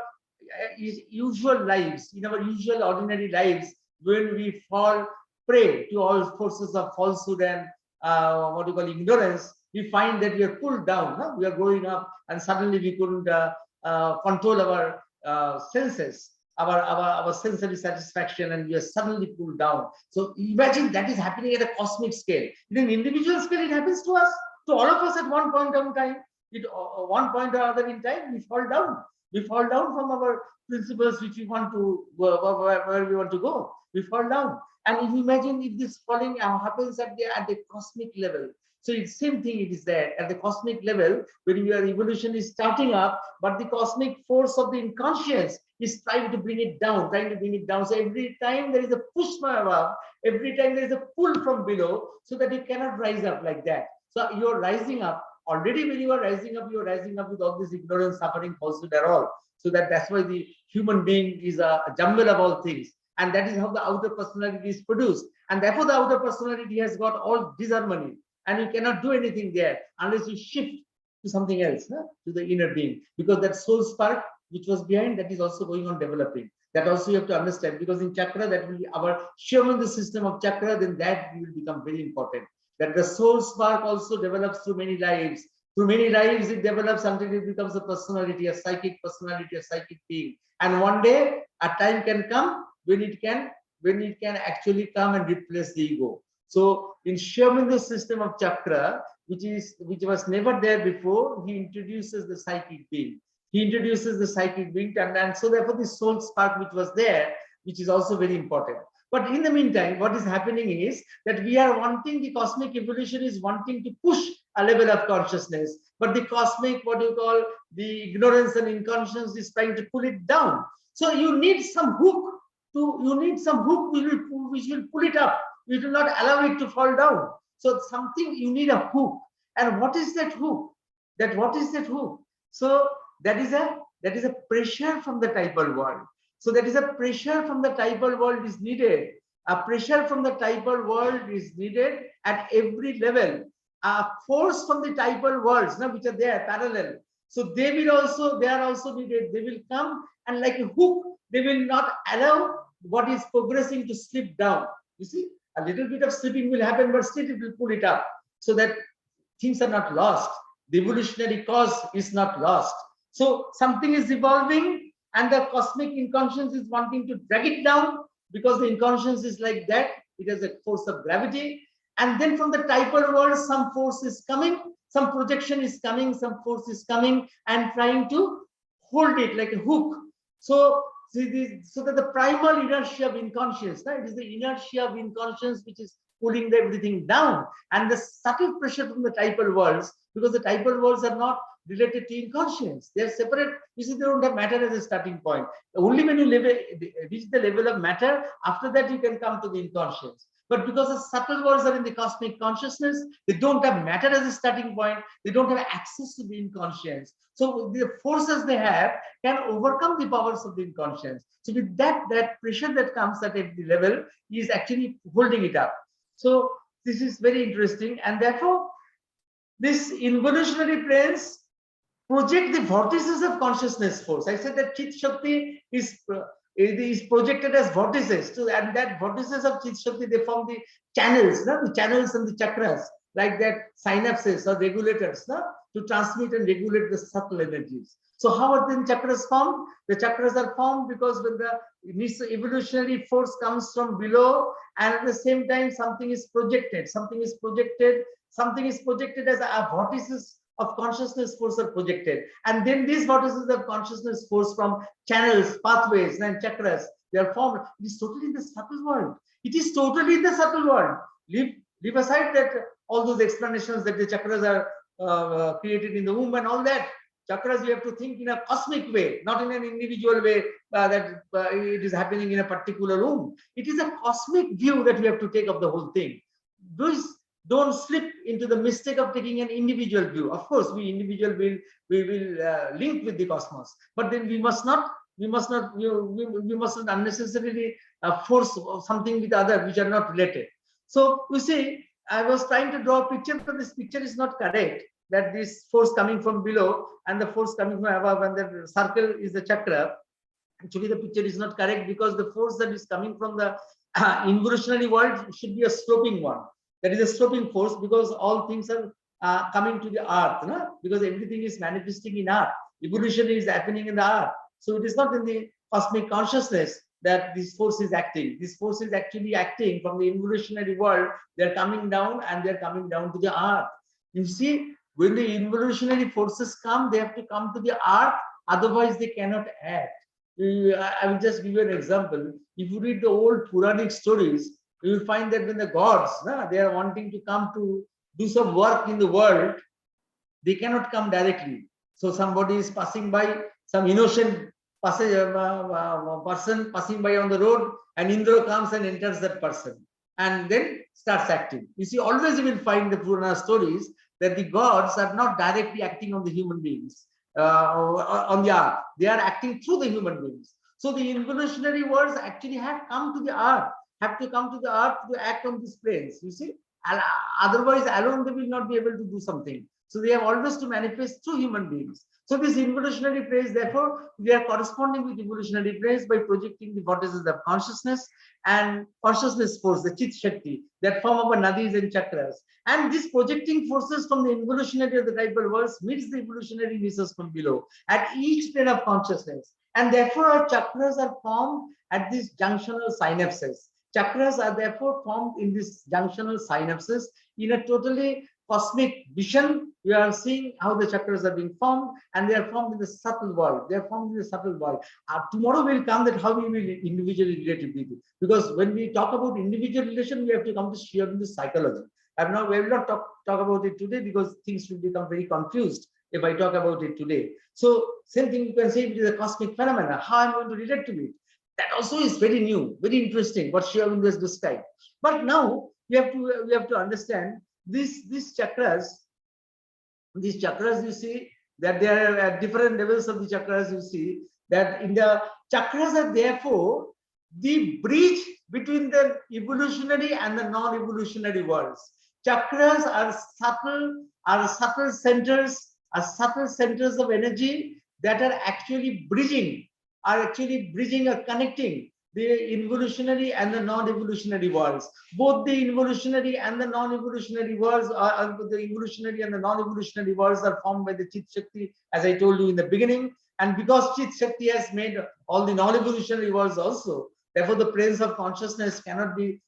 usual lives, in our usual ordinary lives, when we fall prey to all forces of falsehood and what you call ignorance, we find that we are pulled down. No? We are growing up, and suddenly we couldn't control our senses, our sensory satisfaction, and we are suddenly pulled down. So imagine that is happening at a cosmic scale. In an individual scale, it happens to us, to all of us at one point in time. One point or other in time, we fall down. We fall down from our principles, which we want to where we want to go. We fall down. And if you imagine if this falling happens at the cosmic level, so it's same thing. It is there at the cosmic level when your evolution is starting up, but the cosmic force of the inconscious is trying to bring it down, So every time there is a push from above, every time there is a pull from below, so that you cannot rise up like that. So you're rising up. Already when you are rising up, you're rising up with all this ignorance, suffering, falsehood, and all. So that's why the human being is a jumble of all things. And that is how the outer personality is produced. And therefore the outer personality has got all disharmony. And you cannot do anything there unless you shift to something else, to the inner being. Because that soul spark which was behind, that is also going on developing. That also you have to understand, because in chakra, that will be our shaman, the system of chakra, then that will become very important. That the soul spark also develops through many lives. Through many lives, it develops until it becomes a personality, a psychic personality, a psychic being. And one day, a time can come when it can actually come and replace the ego. So in Sri Aurobindo's system of chakra, which was never there before, he introduces the psychic being. And so therefore the soul spark which was there, which is also very important. But in the meantime, what is happening is that we are wanting, the cosmic evolution is wanting to push a level of consciousness, but the cosmic, what you call the ignorance and inconscience, is trying to pull it down. So you need some hook which will pull it up. You do not allow it to fall down. So something, you need a hook. And what is that hook? So that is a pressure from the typal world. So that is a pressure from the typal world is needed. A pressure from the typal world is needed at every level. A force from the typal worlds, which are there parallel. So they are also needed. They will come and like a hook, they will not allow what is progressing to slip down. You see, a little bit of slipping will happen, but still it will pull it up so that things are not lost. The evolutionary cause is not lost. So something is evolving and the cosmic inconscience is wanting to drag it down, because the inconscience is like that. It has a force of gravity. And then from the typal world, some force is coming, some projection is coming, some force is coming and trying to hold it like a hook. So that the primal inertia of inconscience, it is the inertia of inconscience which is pulling everything down, and the subtle pressure from the typal worlds, because the typal worlds are not related to inconscience. They are separate. You see, they don't have matter as a starting point. Only when you reach the level of matter, after that you can come to the inconscience. But because the subtle worlds are in the cosmic consciousness, they don't have matter as a starting point. They don't have access to the inconscience. So the forces they have can overcome the powers of the inconscience. So with that pressure that comes at the level is actually holding it up. So this is very interesting, and therefore this involutionary planes project the vortices of consciousness force. I said that Chit Shakti is projected as vortices. So, and that vortices of Chit Shakti, they form the channels, no? The channels and the chakras, like that synapses or regulators, no? To transmit and regulate the subtle energies. So how are then chakras formed? The chakras are formed because when this evolutionary force comes from below, and at the same time something is projected. Something is projected as a vortices of consciousness force are projected, and then these vortices of consciousness force from channels, pathways, and chakras, they are formed. It is totally in the subtle world. It is totally in the subtle world. Leave aside that all those explanations that the chakras are created in the womb and all that. Chakras, you have to think in a cosmic way, not in an individual way that it is happening in a particular room. It is a cosmic view that we have to take of the whole thing. Don't slip into the mistake of taking an individual view. Of course, we will link with the cosmos, but then we must not unnecessarily force something with other which are not related. So you see, I was trying to draw a picture, but this picture is not correct. That this force coming from below and the force coming from above, and the circle is the chakra. Actually, the picture is not correct because the force that is coming from the involutionary world should be a sloping one. That is a sloping force, because all things are coming to the earth, no? Because everything is manifesting in earth. Evolution is happening in the earth. So it is not in the cosmic consciousness that this force is acting. This force is actually acting from the involutionary world. They are coming down, and they are coming down to the earth. You see, when the involutionary forces come, they have to come to the earth. Otherwise, they cannot act. I will just give you an example. If you read the old Puranic stories, you will find that when the gods, they are wanting to come to do some work in the world, they cannot come directly. So somebody is passing by, some innocent person passing by on the road, and Indra comes and enters that person and then starts acting. You see, always you will find the Purana stories that the gods are not directly acting on the human beings, on the earth. They are acting through the human beings. So the involutionary worlds actually have come to the earth, have to come to the earth to act on these planes. You see, otherwise alone they will not be able to do something. So they have always to manifest through human beings. So this involutionary planes, therefore, we are corresponding with evolutionary planes by projecting the vortices of consciousness and consciousness force, the Chit Shakti, that form of nadis and chakras. And these projecting forces from the involutionary of the tribal worlds meets the evolutionary nisas from below at each plane of consciousness. And therefore, our chakras are formed at these junctional synapses. Chakras are therefore formed in these junctional synapses in a totally cosmic vision. We are seeing how the chakras are being formed, and they are formed in the subtle world. They are formed in the subtle world. Tomorrow will come that how we will individually relate to people. Because when we talk about individual relation, we have to come to share in the psychology. We will not talk about it today because things will become very confused if I talk about it today. So same thing you can say it is a cosmic phenomena. How I'm going to relate to it. That also is very new, very interesting what Sri Aurobindo has described. But now we have to understand these chakras. These chakras, you see that they are at different levels of the chakras. You see that in the chakras are therefore the bridge between the evolutionary and the non-evolutionary worlds. Chakras are subtle centers of energy that are actually bridging or connecting the evolutionary and the non-evolutionary worlds. Both the evolutionary and the non-evolutionary worlds, the evolutionary and the non-evolutionary worlds are formed by the Chit Shakti, as I told you in the beginning. And because Chit Shakti has made all the non-evolutionary worlds also, therefore the planes of consciousness cannot be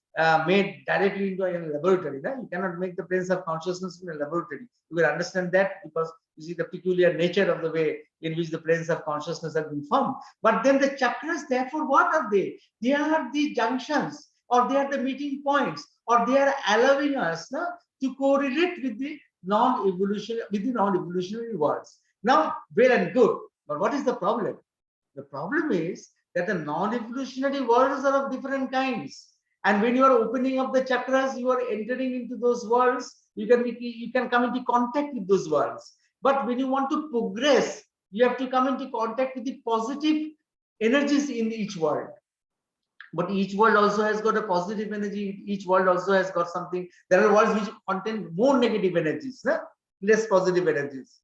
made directly into a laboratory. Right? You cannot make the planes of consciousness in a laboratory. You will understand that because you see the peculiar nature of the way in which the planes of consciousness have been formed. But then the chakras, therefore, what are they? They are the junctions, or they are the meeting points, or they are allowing us to correlate with the non-evolutionary worlds. Now, well and good. But what is the problem? The problem is that the non-evolutionary worlds are of different kinds. And when you are opening up the chakras, you are entering into those worlds. You can come into contact with those worlds. But when you want to progress, you have to come into contact with the positive energies in each world. But each world also has got a positive energy. Each world also has got something. There are worlds which contain more negative energies, less positive energies.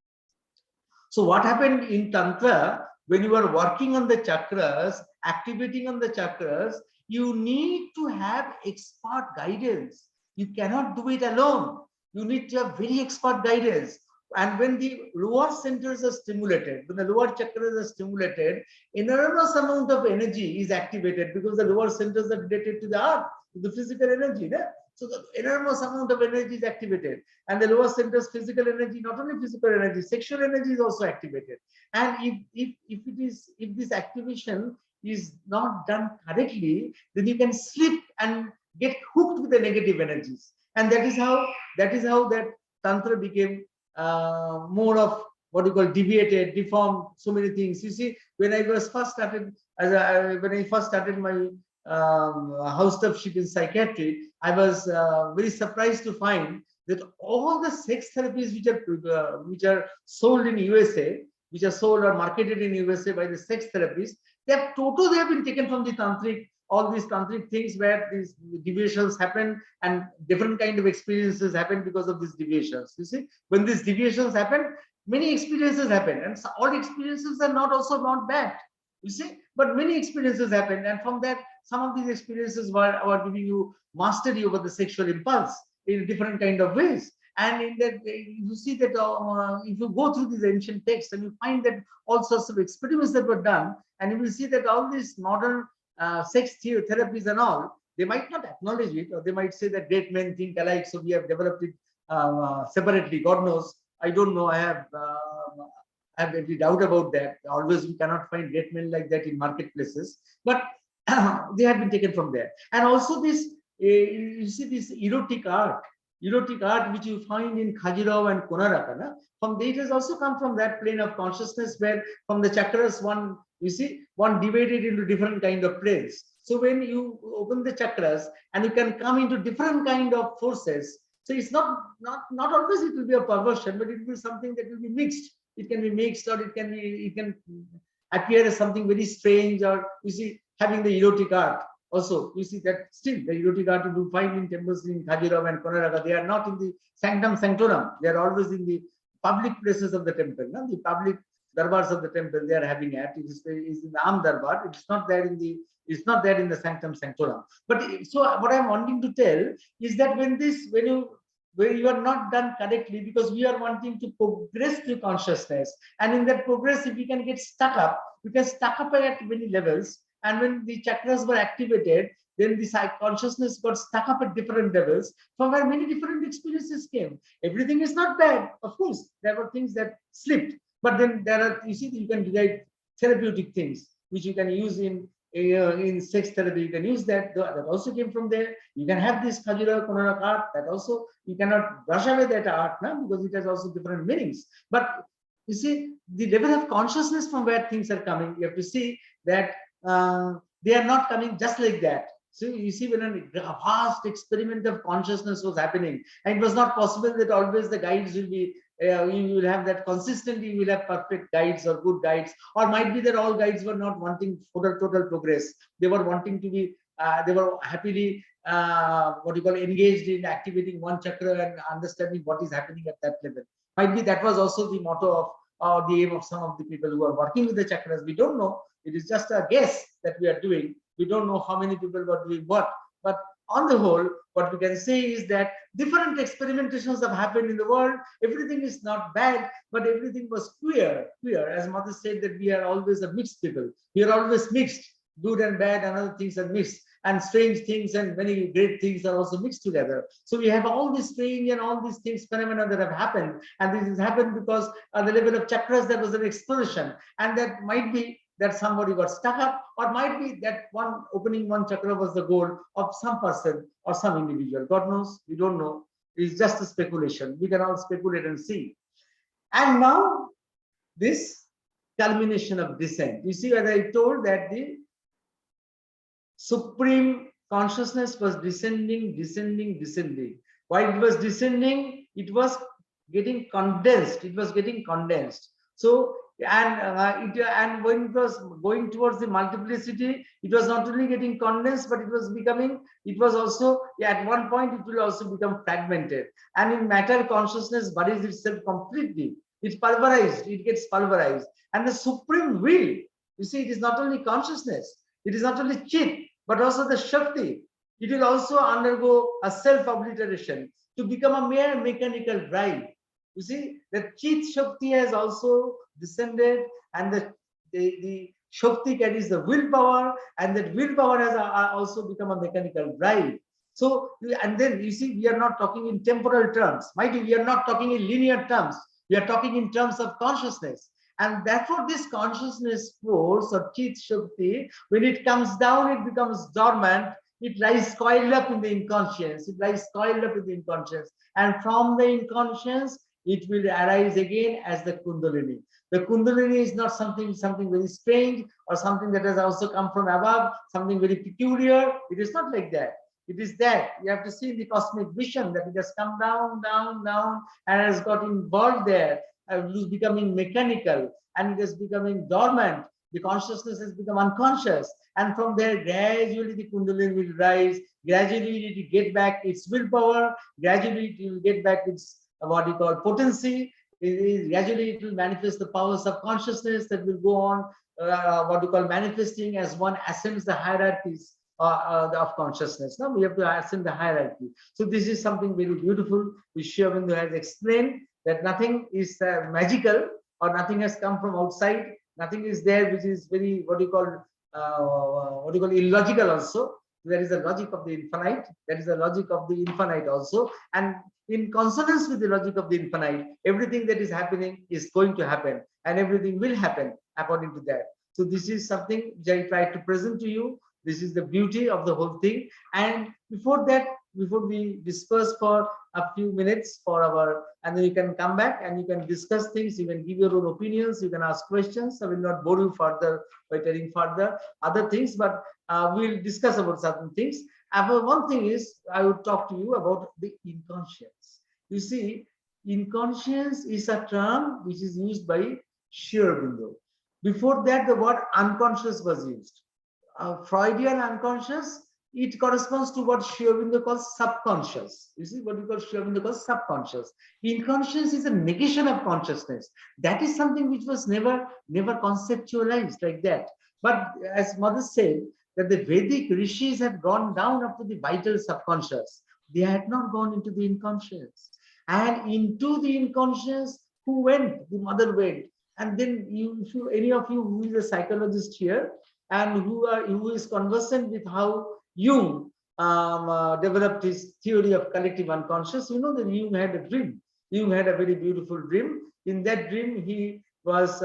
So what happened in Tantra, when you are working on the chakras, activating on the chakras, you need to have expert guidance. You cannot do it alone. You need to have very expert guidance. And when the lower centers are stimulated, when the lower chakras are stimulated, enormous amount of energy is activated because the lower centers are related to the earth, to the physical energy. So the enormous amount of energy is activated. And the lower centers, physical energy, not only physical energy, sexual energy is also activated. And if this activation is not done correctly, then you can slip and get hooked with the negative energies. And that is how that Tantra became more of what you call deviated, deformed, so many things. You see, when I was first started, when I first started my house staffship in psychiatry, I was very surprised to find that all the sex therapies which are sold in USA, which are sold or marketed in USA by the sex therapists, they have been taken from the tantric. All these tantric things where these deviations happen and different kind of experiences happen because of these deviations. You see, when these deviations happen, many experiences happen, and all experiences are not bad. You see, but many experiences happen, and from that, some of these experiences were giving you mastery over the sexual impulse in different kind of ways. And in that, you see that if you go through these ancient texts and you find that all sorts of experiments that were done, and you will see that all these modern sex therapies and all, they might not acknowledge it, or they might say that great men think alike, so we have developed it separately. God knows, I don't know. I have every doubt about that. Always, we cannot find great men like that in marketplaces, but they have been taken from there. And also this, you see this erotic art which you find in Khajuraho and Konaraka, from it has also come from that plane of consciousness where from the chakras one divided into different kind of planes. So when you open the chakras and you can come into different kind of forces, so it's not always it will be a perversion, but it will be something that will be mixed. It can be mixed, or it can appear as something very strange, or you see having the erotic art. Also, you see that still the erotic art you will find in temples in Khajuraho and Konaraka, they are not in the sanctum sanctorum. They are always in the public places of the temple, the public darbars of the temple. They are having it. It is in the Am Darbar. It's not there in the sanctum sanctorum. But so what I'm wanting to tell is that when you are not done correctly, because we are wanting to progress through consciousness, and in that progress, if we can get stuck up, we can stuck up at many levels. And when the chakras were activated, then the consciousness got stuck up at different levels, from where many different experiences came. Everything is not bad, of course. There were things that slipped, but then there are, you see, you can derive therapeutic things which you can use in sex therapy. You can use that also came from there. You can have this Khajuraho Konaraka art, that also you cannot brush away that art now, because it has also different meanings. But you see, the level of consciousness from where things are coming, you have to see that they are not coming just like that. So you see, when a vast experiment of consciousness was happening, and it was not possible that always the guides will be, you will have that consistently, you will have perfect guides or good guides, or might be that all guides were not wanting total progress. They were wanting to be, they were happily, what you call, engaged in activating one chakra and understanding what is happening at that level. Might be that was also the motto of, the aim of some of the people who are working with the chakras. We don't know. It is just a guess that we are doing. We don't know how many people were doing what. But on the whole, what we can say is that different experimentations have happened in the world. Everything is not bad, but everything was queer. As Mother said, that we are always a mixed people. We are always mixed. Good and bad and other things are mixed. And strange things and many great things are also mixed together. So we have all these strange and all these things, phenomena that have happened. And this has happened because at the level of chakras, there was an explosion. And that might be that somebody got stuck up, or might be that opening one chakra was the goal of some person or some individual. God knows, we don't know. It's just a speculation. We can all speculate and see. And now this culmination of descent. You see, as I told that the supreme consciousness was descending, descending, descending. While it was descending, it was getting condensed. It was getting condensed. So, and when it was going towards the multiplicity, it was not only getting condensed, but it was also, at one point, it will also become fragmented. And in matter, consciousness buries itself completely. It's pulverized, it gets pulverized. And the supreme will, you see, it is not only consciousness, it is not only chit, but also the Shakti. It will also undergo a self-obliteration to become a mere mechanical bride. You see, the Chit Shakti has also descended, and the Shakti carries the willpower, and that willpower has also become a mechanical bride. So, and then you see, we are not talking in temporal terms. Mind you, we are not talking in linear terms. We are talking in terms of consciousness. And therefore, this consciousness force or Chit Shakti, when it comes down, it becomes dormant. It lies coiled up in the inconscious. It lies coiled up in the inconscious. And from the inconscious, it will arise again as the Kundalini. The Kundalini is not something very strange or something that has also come from above, something very peculiar. It is not like that. It is that you have to see the cosmic vision that it has come down, down, down, and has got involved there. It is becoming mechanical and it is becoming dormant. The consciousness has become unconscious, and from there gradually the Kundalini will rise. Gradually it will get back its willpower. Gradually it will get back its what you call potency. Gradually it will manifest the powers of consciousness that will go on what you call manifesting as one ascends the hierarchies of consciousness. Now we have to ascend the hierarchy. So this is something very beautiful which Sri Aurobindo has explained, that nothing is magical or nothing has come from outside. Nothing is there which is very what you call illogical also. There is a logic of the infinite. There is a logic of the infinite also. And in consonance with the logic of the infinite, everything that is happening is going to happen, and everything will happen according to that. So this is something which I try to present to you. This is the beauty of the whole thing. And before that, before we disperse for a few minutes for our, and then you can come back and you can discuss things, you can give your own opinions, you can ask questions. I will not bore you further by telling further other things, but we'll discuss about certain things. One thing is, I would talk to you about the inconscience. You see, inconscience is a term which is used by Sri Aurobindo. Before that, the word unconscious was used. Freudian unconscious, it corresponds to what Sri Aurobindo calls subconscious. You see, what we call Sri Aurobindo calls subconscious. Inconscious is a negation of consciousness. That is something which was never conceptualized like that. But as Mother said, that the Vedic rishis had gone down up to the vital subconscious. They had not gone into the inconscious. And into the inconscious, who went? The Mother went. And then any of you who is a psychologist here, and who is conversant with how Jung developed his theory of collective unconscious, you know that Jung had a dream. Jung had a very beautiful dream. In that dream, he was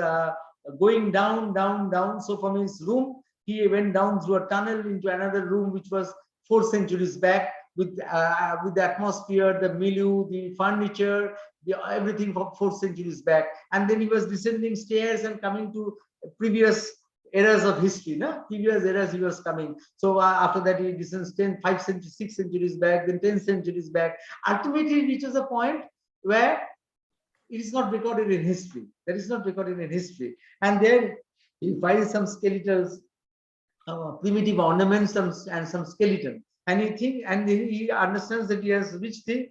going down, down, down. So from his room, he went down through a tunnel into another room, which was 4 centuries back, with the atmosphere, the milieu, the furniture, everything from 4 centuries back. And then he was descending stairs and coming to previous eras of history, previous eras he was coming. So after that he descends 5 centuries, 6 centuries back, then 10 centuries back. Ultimately he reaches a point where it is not recorded in history. That is not recorded in history. And then he finds some skeletals, primitive ornaments, and some skeleton. And then he understands that he has reached the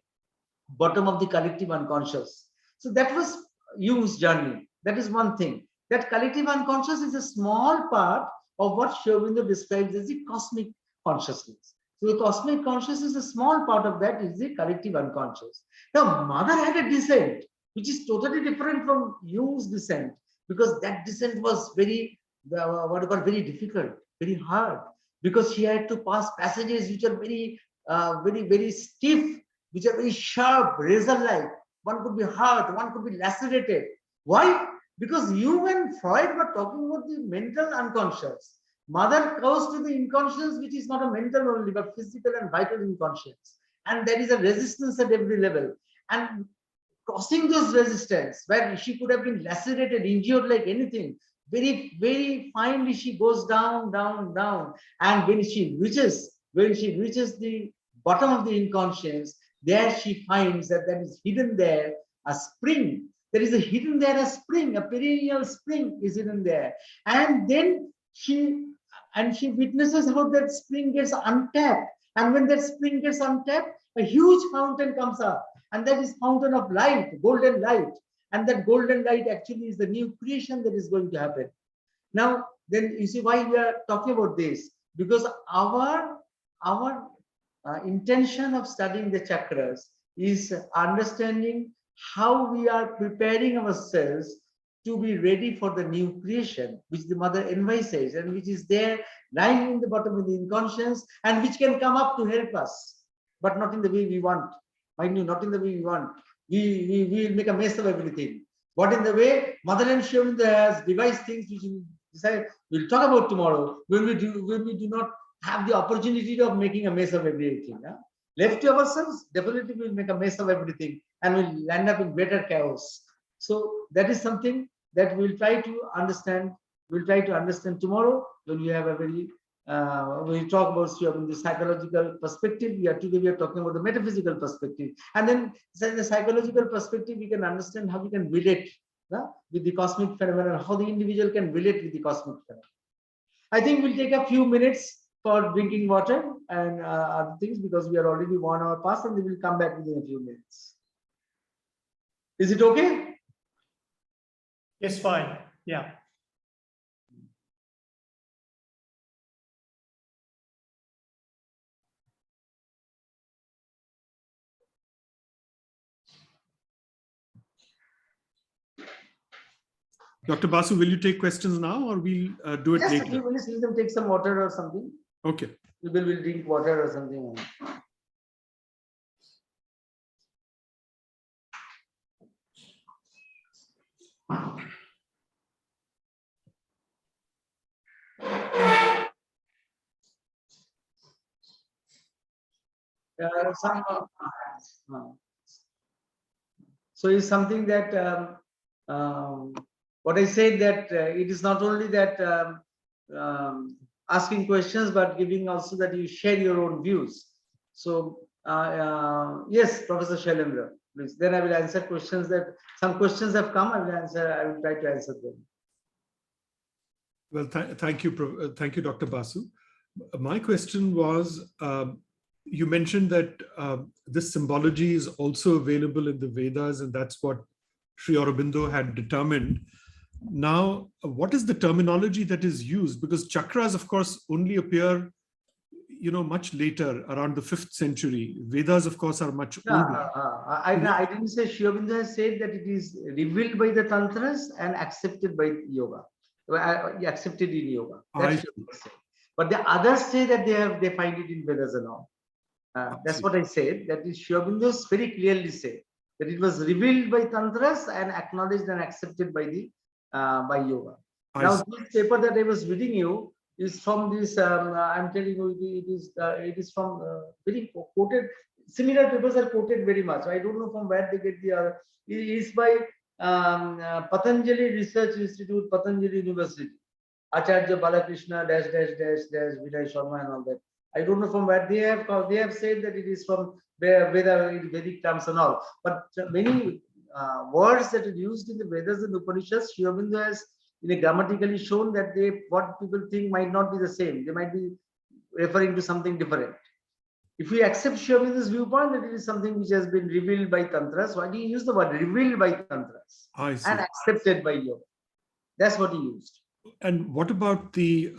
bottom of the collective unconscious. So that was Jung's journey. That is one thing. That collective unconscious is a small part of what Sri Aurobindo describes as the cosmic consciousness. So the cosmic consciousness is a small part of that, is the collective unconscious. Now, Mother had a descent, which is totally different from Jung's descent, because that descent was very difficult, very hard, because she had to pass passages which are very stiff, which are very sharp, razor-like. One could be hurt, one could be lacerated. Why? Because Jung and Freud were talking about the mental unconscious. Mother goes to the inconscious, which is not a mental only, but physical and vital inconscious. And there is a resistance at every level. And crossing those resistance where she could have been lacerated, injured like anything. Very, very finely she goes down, down, down. And when she reaches the bottom of the inconscience, there she finds that there is hidden there a spring. There is a hidden there a spring, a perennial spring is hidden there. And then she witnesses how that spring gets untapped. And when that spring gets untapped, a huge fountain comes up. And that is fountain of light, golden light. And that golden light actually is the new creation that is going to happen. Now, then you see why we are talking about this. Because our intention of studying the chakras is understanding how we are preparing ourselves to be ready for the new creation, which the mother envisages and which is there lying in the bottom of the inconscious and which can come up to help us, but not in the way we want. Mind you, not in the way we want. We will make a mess of everything. But in the way Mother and Sri Aurobindo has devised things which we decide we'll talk about tomorrow when we do not have the opportunity of making a mess of everything. Huh? Left to ourselves, definitely we'll make a mess of everything and we'll end up in greater chaos. So that is something that we'll try to understand. We'll try to understand tomorrow when we have a very when we talk about the psychological perspective. Today we are talking about the metaphysical perspective, and then in the psychological perspective we can understand how we can relate with the cosmic phenomenon, how the individual can relate with the cosmic phenomenon. I think we'll take a few minutes for drinking water and other things because we are already 1 hour past, and we will come back within a few minutes. Is it okay? Yes, fine. Yeah. Dr. Basu, will you take questions now or we'll do it Just later? a few minutes, let them take some water or something. Okay. People will drink water or something. So it's something that what I said that it is not only that asking questions, but giving also that you share your own views. So yes, Professor Shailendra, please. Then I will answer questions that some questions have come. I will answer. I will try to answer them. Well, thank you, Dr. Basu. My question was, you mentioned that this symbology is also available in the Vedas, and that's what Sri Aurobindo had determined. Now, what is the terminology that is used? Because chakras, of course, only appear, much later, around the 5th century. Vedas, of course, are much older. I didn't say Sri Aurobindo has said that it is revealed by the tantras and accepted by yoga. Accepted in yoga. That's what I say. But the others say that they find it in Vedas and all. That's what I said. That is Sri Aurobindo very clearly said that it was revealed by tantras and acknowledged and accepted by the by yoga. Now this paper that I was reading you is from this. I'm telling you, it is from very quoted. Similar papers are quoted very much. I don't know from where they get the other. It is by Patanjali Research Institute, Patanjali University, Acharya Balakrishna dash Vinay Sharma and all that. I don't know from where they have said that it is from Vedic terms and all. But many words that are used in the Vedas and Upanishads, Sri Aurobindo has grammatically shown that what people think might not be the same. They might be referring to something different. If we accept Sri Aurobindo's viewpoint that it is something which has been revealed by tantras, why do you use the word revealed by tantras and accepted by yoga? That's what he used. And what about the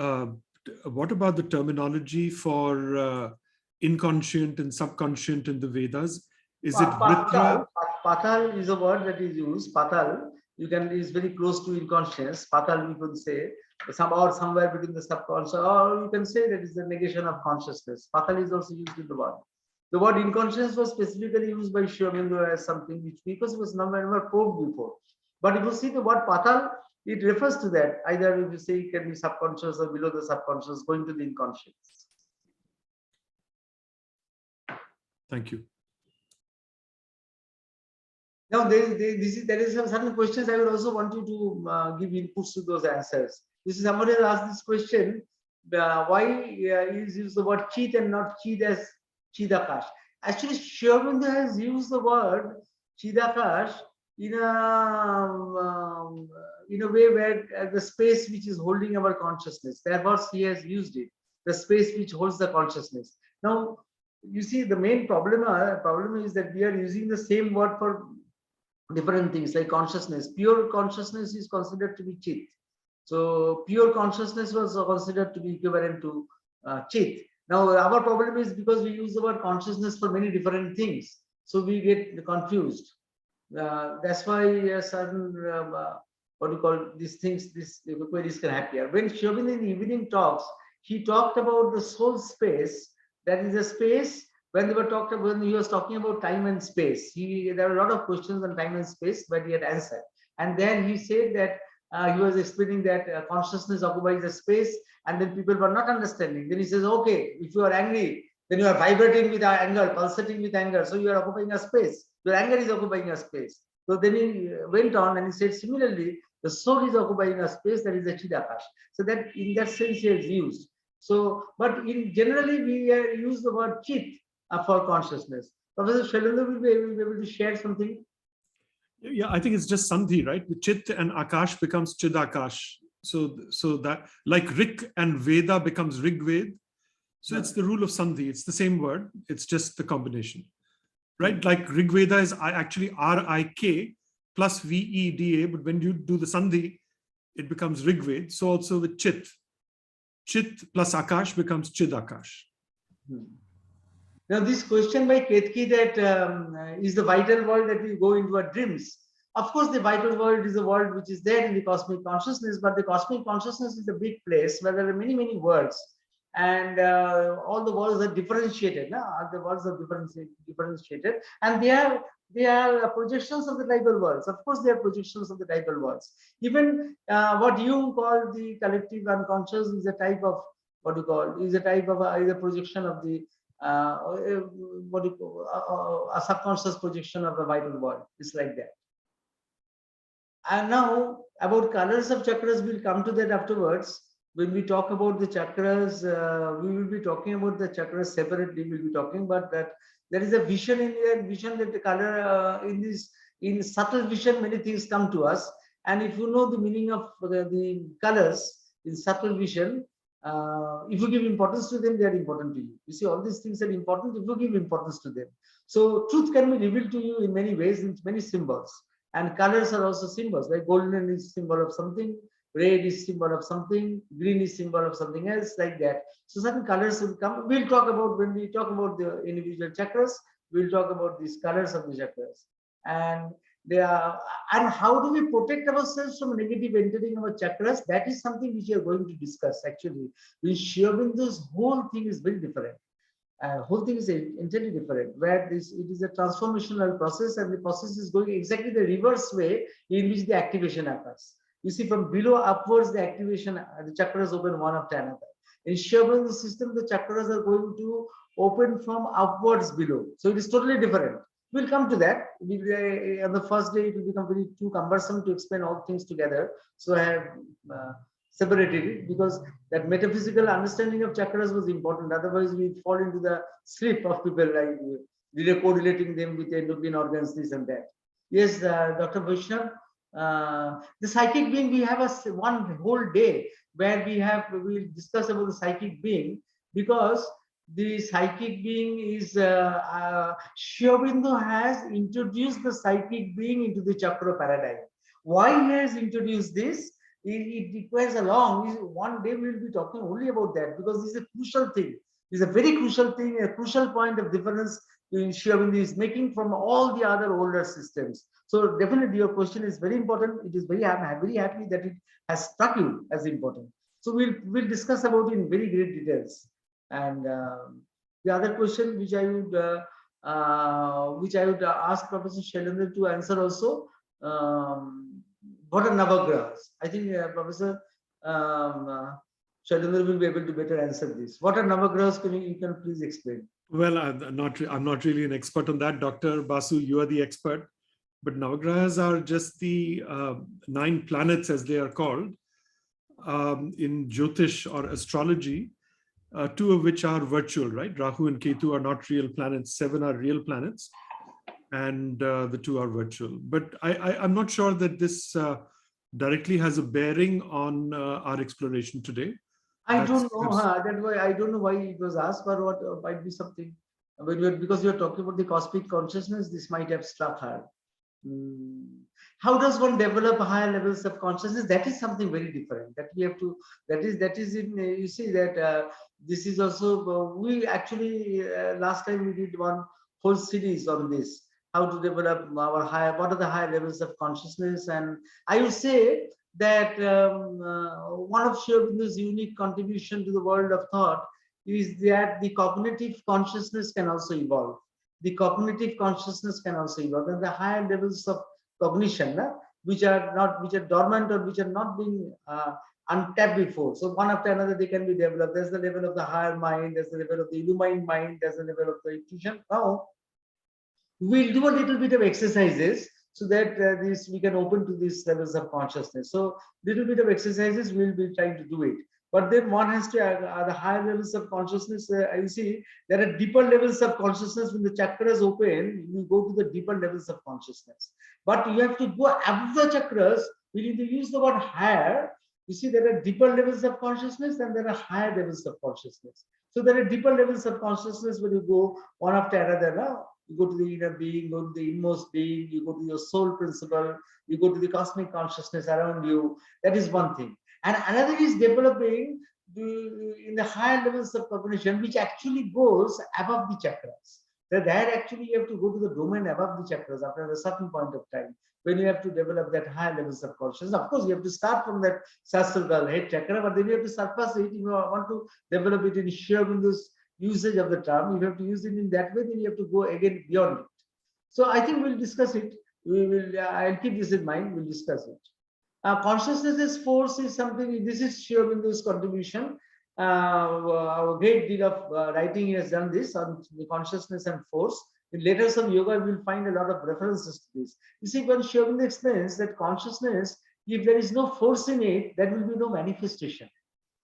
terminology for inconscient and subconscient in the Vedas? Is it Vritra? Patal is a word that is used. Patal is very close to inconscious. Patal, you could say somewhere between the subconscious, or you can say that is the negation of consciousness. Patal is also used in the word. The word inconscious was specifically used by Sri Aurobindo as something which, because it was never probed before. But if you see the word Patal, it refers to that. Either if you say it can be subconscious or below the subconscious, going to the inconscious. Thank you. Now, there is some certain questions I would also want you to give inputs to those answers. This is somebody has asked this question: why is used the word chit and not chid as chidakash? Actually, Sri Aurobindo has used the word chidakash in a way where the space which is holding our consciousness. Therefore, he has used it. The space which holds the consciousness. Now, you see, the main problem is that we are using the same word for different things like consciousness. Pure consciousness is considered to be chit. So pure consciousness was considered to be equivalent to chit. Now our problem is because we use the word consciousness for many different things, so we get confused. That's why certain what do you call these things, these queries can appear. When Sri Aurobindo in the evening talks, he talked about the soul space. That is a space. When he was talking about time and space, there were a lot of questions on time and space, but he had answered. And then he said that he was explaining that consciousness occupies a space, and then people were not understanding. Then he says, okay, if you are angry, then you are vibrating with anger, pulsating with anger, so you are occupying a space. Your anger is occupying a space. So then he went on and he said, similarly, the soul is occupying a space, that is the Chidakash. So that in that sense he has used. So, but in generally we use the word chit for consciousness. Professor Shailendra will be able to share something. Yeah, I think it's just Sandhi, right? Chit and Akash becomes Chidakash. So that like Rik and Veda becomes Rig Ved. So it's the rule of Sandhi. It's the same word. It's just the combination, right? Like Rig Veda is actually R-I-K plus V-E-D-A. But when you do the Sandhi, it becomes Rig Ved. So also with Chit. Chit plus Akash becomes Chidakash. Now, this question by Ketki that is the vital world that we go into our dreams. Of course, the vital world is a world which is there in the cosmic consciousness, but the cosmic consciousness is a big place where there are many, many worlds. And all the worlds are differentiated. The worlds are differentiated, and they are projections of the tribal worlds. Of course, they are projections of the tribal worlds. Even what you call the collective unconscious is a type of is a projection of the a subconscious projection of the vital world. It's like that. And now about colors of chakras, we'll come to that afterwards. When we talk about the chakras, we will be talking about the chakras separately. We'll be talking about that. There is a vision in that vision, that the color in subtle vision, many things come to us. And if you know the meaning of the colors in subtle vision, if you give importance to them, they are important to you. You see, all these things are important if you give importance to them. So truth can be revealed to you in many ways, in many symbols. And colors are also symbols, like golden is symbol of something, red is symbol of something, green is symbol of something else, like that. So certain colors will come. We'll talk about, when we talk about the individual chakras, we'll talk about these colors of the chakras. And and how do we protect ourselves from negative entering our chakras? That is something which we are going to discuss actually. With Sri Aurobindo's whole thing is very different. Whole thing is entirely different, where it is a transformational process, and the process is going exactly the reverse way in which the activation occurs. You see, from below upwards, the activation, the chakras open one after another. In Sri Aurobindo's system, the chakras are going to open from upwards below. So it is totally different. We'll come to that. On the first day, it will become very too cumbersome to explain all things together. So I have separated it, because that metaphysical understanding of chakras was important. Otherwise, we fall into the slip of people like correlating them with endocrine organs, this and that. Yes, Dr. Vaishnav, the psychic being, we have one whole day where we'll discuss about the psychic being, because the psychic being is Sri Aurobindo has introduced the psychic being into the chakra paradigm. Why he has introduced this? It requires one day we will be talking only about that, because this is a crucial thing. It's a very crucial thing, a crucial point of difference in Sri Aurobindo is making from all the other older systems. So definitely your question is very important. It is I'm very happy that it has struck you as important. So we'll discuss about it in very great details. And the other question which I would ask Professor Shailendra to answer also. What are Navagrahas? I think Professor Shailendra will be able to better answer this. What are Navagrahas? You can please explain. Well, I'm not really an expert on that. Dr. Basu, you are the expert. but Navagrahas are just the 9 planets, as they are called, in Jyotish or astrology, 2 of which are virtual, right? Rahu and Ketu are not real planets, 7 are real planets, and the 2 are virtual. But I'm not sure that this directly has a bearing on our exploration today. I don't know. That's why I don't know why it was asked, but what might be something. Because you're talking about the cosmic consciousness, this might have struck her. How does one develop higher levels of consciousness? That is something very different. That we have to. That is in. You see that this is also. We actually last time we did one whole series on this. How to develop our higher. What are the higher levels of consciousness? And I would say that one of Sri Aurobindo's unique contribution to the world of thought is that the cognitive consciousness can also evolve. The cognitive consciousness can also evolve, and the higher levels of cognition, which are dormant or which are not being untapped before. So one after another, they can be developed. There's the level of the higher mind, there's the level of the illumined mind, there's the level of the intuition. Now, we'll do a little bit of exercises so that this we can open to these levels of consciousness. So little bit of exercises, we'll be trying to do it. But then one has to the higher levels of consciousness. I see there are deeper levels of consciousness. When the chakras open, you go to the deeper levels of consciousness. But you have to go above the chakras. We need to use the word higher. You see, there are deeper levels of consciousness and there are higher levels of consciousness. So there are deeper levels of consciousness when you go one after another. You go to the inner being, go to the inmost being, you go to your soul principle, you go to the cosmic consciousness around you. That is one thing. And another is developing in the higher levels of cognition, which actually goes above the chakras. So there actually you have to go to the domain above the chakras after a certain point of time, when you have to develop that higher levels of consciousness. Of course, you have to start from that sahasrara head chakra, but then you have to surpass it. If you want to develop it in Sri Aurobindo's usage of the term, you have to use it in that way, then you have to go again beyond it. So I think we'll discuss it. We will. I'll keep this in mind. We'll discuss it. Consciousness as force is something. This is Sri Aurobindo's contribution. A great deal of writing he has done this on the consciousness and force. In letters of yoga, we will find a lot of references to this. You see, when Sri Aurobindo explains that consciousness, if there is no force in it, there will be no manifestation.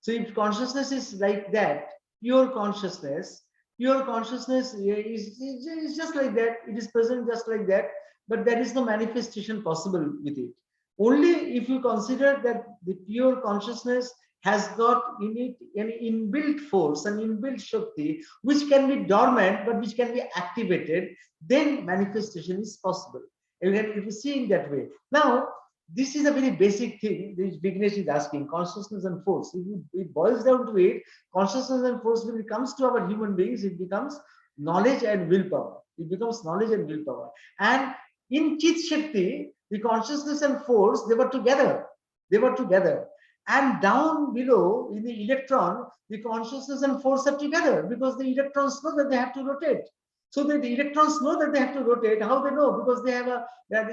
So if consciousness is like that, pure consciousness is just like that. It is present just like that, but there is no manifestation possible with it. Only if you consider that the pure consciousness has got in it an inbuilt force, an inbuilt Shakti, which can be dormant but which can be activated, then manifestation is possible. If you see it that way. Now, this is a very basic thing which Vignesh is asking, consciousness and force. If it boils down to it, consciousness and force, when it comes to our human beings, it becomes knowledge and willpower. It becomes knowledge and willpower. And in Chit Shakti, the consciousness and force, they were together. They were together. And down below, in the electron, the consciousness and force are together because the electrons know that they have to rotate. So that the electrons know that they have to rotate. How they know? Because they have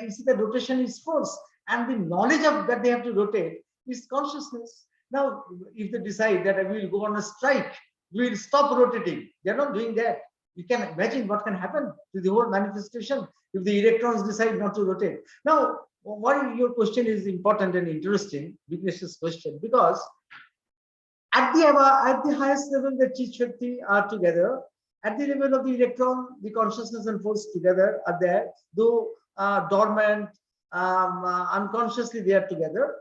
you see, the rotation is force. And the knowledge of that they have to rotate is consciousness. Now, if they decide that we will go on a strike, we will stop rotating. They are not doing that. You can imagine what can happen to the whole manifestation if the electrons decide not to rotate. Now, why your question is important and interesting, Vignesh's question, because at the highest level, the Chit Shakti are together. At the level of the electron, the consciousness and force together are there, though dormant, unconsciously they are together.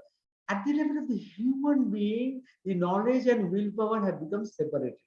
At the level of the human being, the knowledge and willpower have become separated.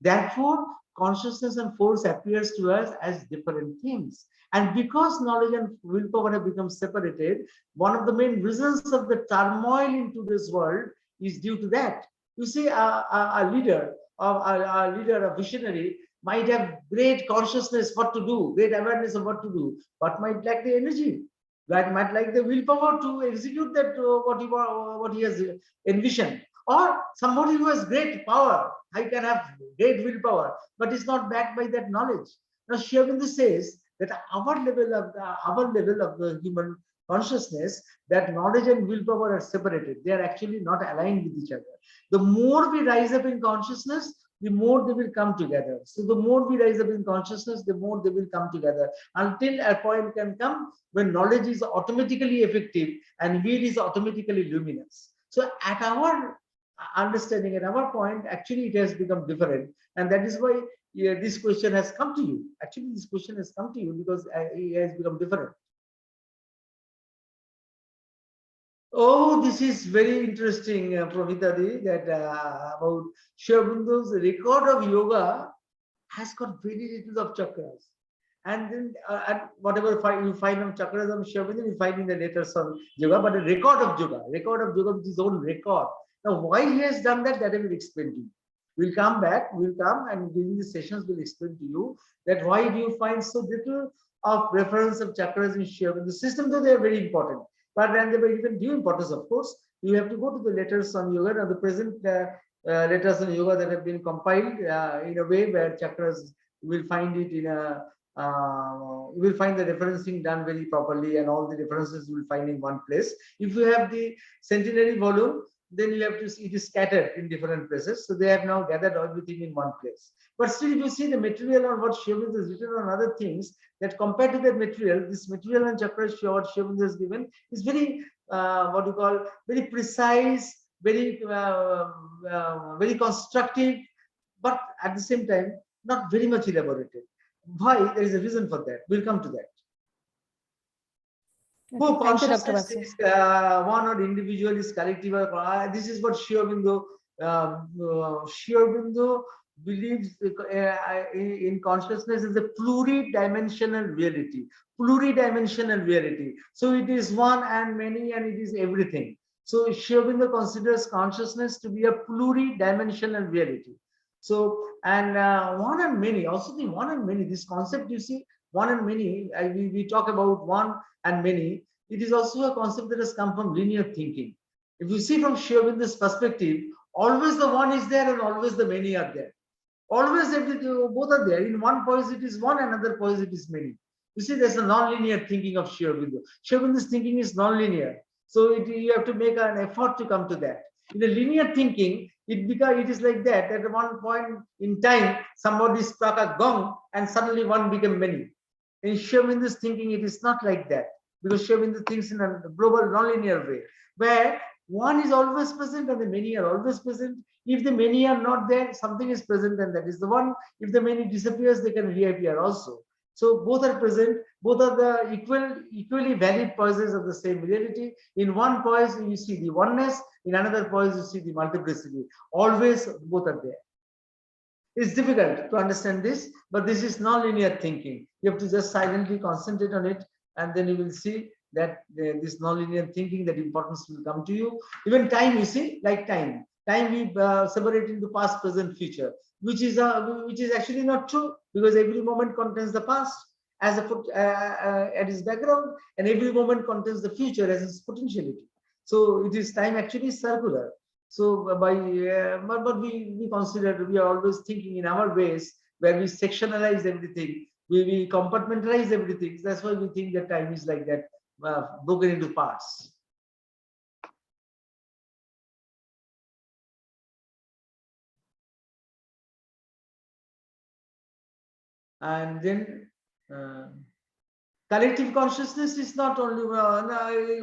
Therefore, consciousness and force appears to us as different things. And because knowledge and willpower have become separated, one of the main reasons of the turmoil in today's world is due to that. You see, a leader, a visionary, might have great consciousness what to do, great awareness of what to do, but might lack the energy, might lack the willpower to execute that what he has envisioned. Or somebody who has great power, I can have great willpower, but is not backed by that knowledge. Now, Sri Aurobindo says that our level of the human consciousness, that knowledge and willpower are separated. They are actually not aligned with each other. The more we rise up in consciousness, the more they will come together. So the more we rise up in consciousness, the more they will come together, until a point can come when knowledge is automatically effective and will is automatically luminous. So at our understanding, at our point, actually it has become different. And that is why this question has come to you. Actually, this question has come to you because it has become different. Oh, this is very interesting, Pramita, that about Sri Aurobindo's record of yoga has got very little of chakras. And then and whatever you find on chakras of Sri Aurobindo, you find in the letters of yoga, but a record of yoga with his own record. Now, why he has done that, that I will explain to you. We'll come back, we'll come and during the sessions, we'll explain to you that why do you find so little of reference of chakras in Sri Aurobindo. The system, though they are very important. But then they were even due importance, of course. You have to go to the letters on yoga. Now, the present letters on yoga that have been compiled in a way where chakras, you will find it in a, you will find the referencing done very properly, and all the references you will find in one place. If you have the centenary volume, then you have to see it is scattered in different places. So they have now gathered everything in one place. But still, if you see the material on what Sri Aurobindo has written on other things, that compared to that material, this material and chakras what Sri Aurobindo has given is very, what you call, very precise, very, very constructive, but at the same time, not very much elaborated. Why? There is a reason for that. We'll come to that. Okay, thank you, Dr. Basu. Is, one or individual is collective. This is what Sri Aurobindo believes in consciousness is a pluridimensional reality. Pluridimensional reality. So it is one and many, and it is everything. So Sri Aurobindo considers consciousness to be a pluridimensional reality. So, and one and many, also the one and many, this concept you see, one and many, we talk about one and many, it is also a concept that has come from linear thinking. If you see from Sri Aurobindo's perspective, always the one is there and always the many are there. Always everything, both are there. In one poise it is one, another poise it is many. You see, there's a non-linear thinking of Sri Aurobindo. Sri Aurobindo's thinking is non-linear. So you have to make an effort to come to that. In a linear thinking, it is like that. At one point in time, somebody struck a gong and suddenly one became many. In Sri Aurobindo's thinking, it is not like that, because Sri Aurobindo thinks in a global non-linear way, where one is always present and the many are always present. If the many are not there, something is present and that is the one. If the many disappears, they can reappear also. So both are present, both are the equally valid poises of the same reality. In one poise, you see the oneness, in another poise, you see the multiplicity. Always both are there. It's difficult to understand this, but this is non-linear thinking. You have to just silently concentrate on it, and then you will see that this non-linear thinking, that importance will come to you. Even time, you see, like time. Time we separate into past, present, future, which is actually not true, because every moment contains the past as at its background, and every moment contains the future as its potentiality. So it is time actually circular. So but we consider, we are always thinking in our ways where we sectionalize everything, we compartmentalize everything. That's why we think that time is like that, broken into parts. And then collective consciousness is not only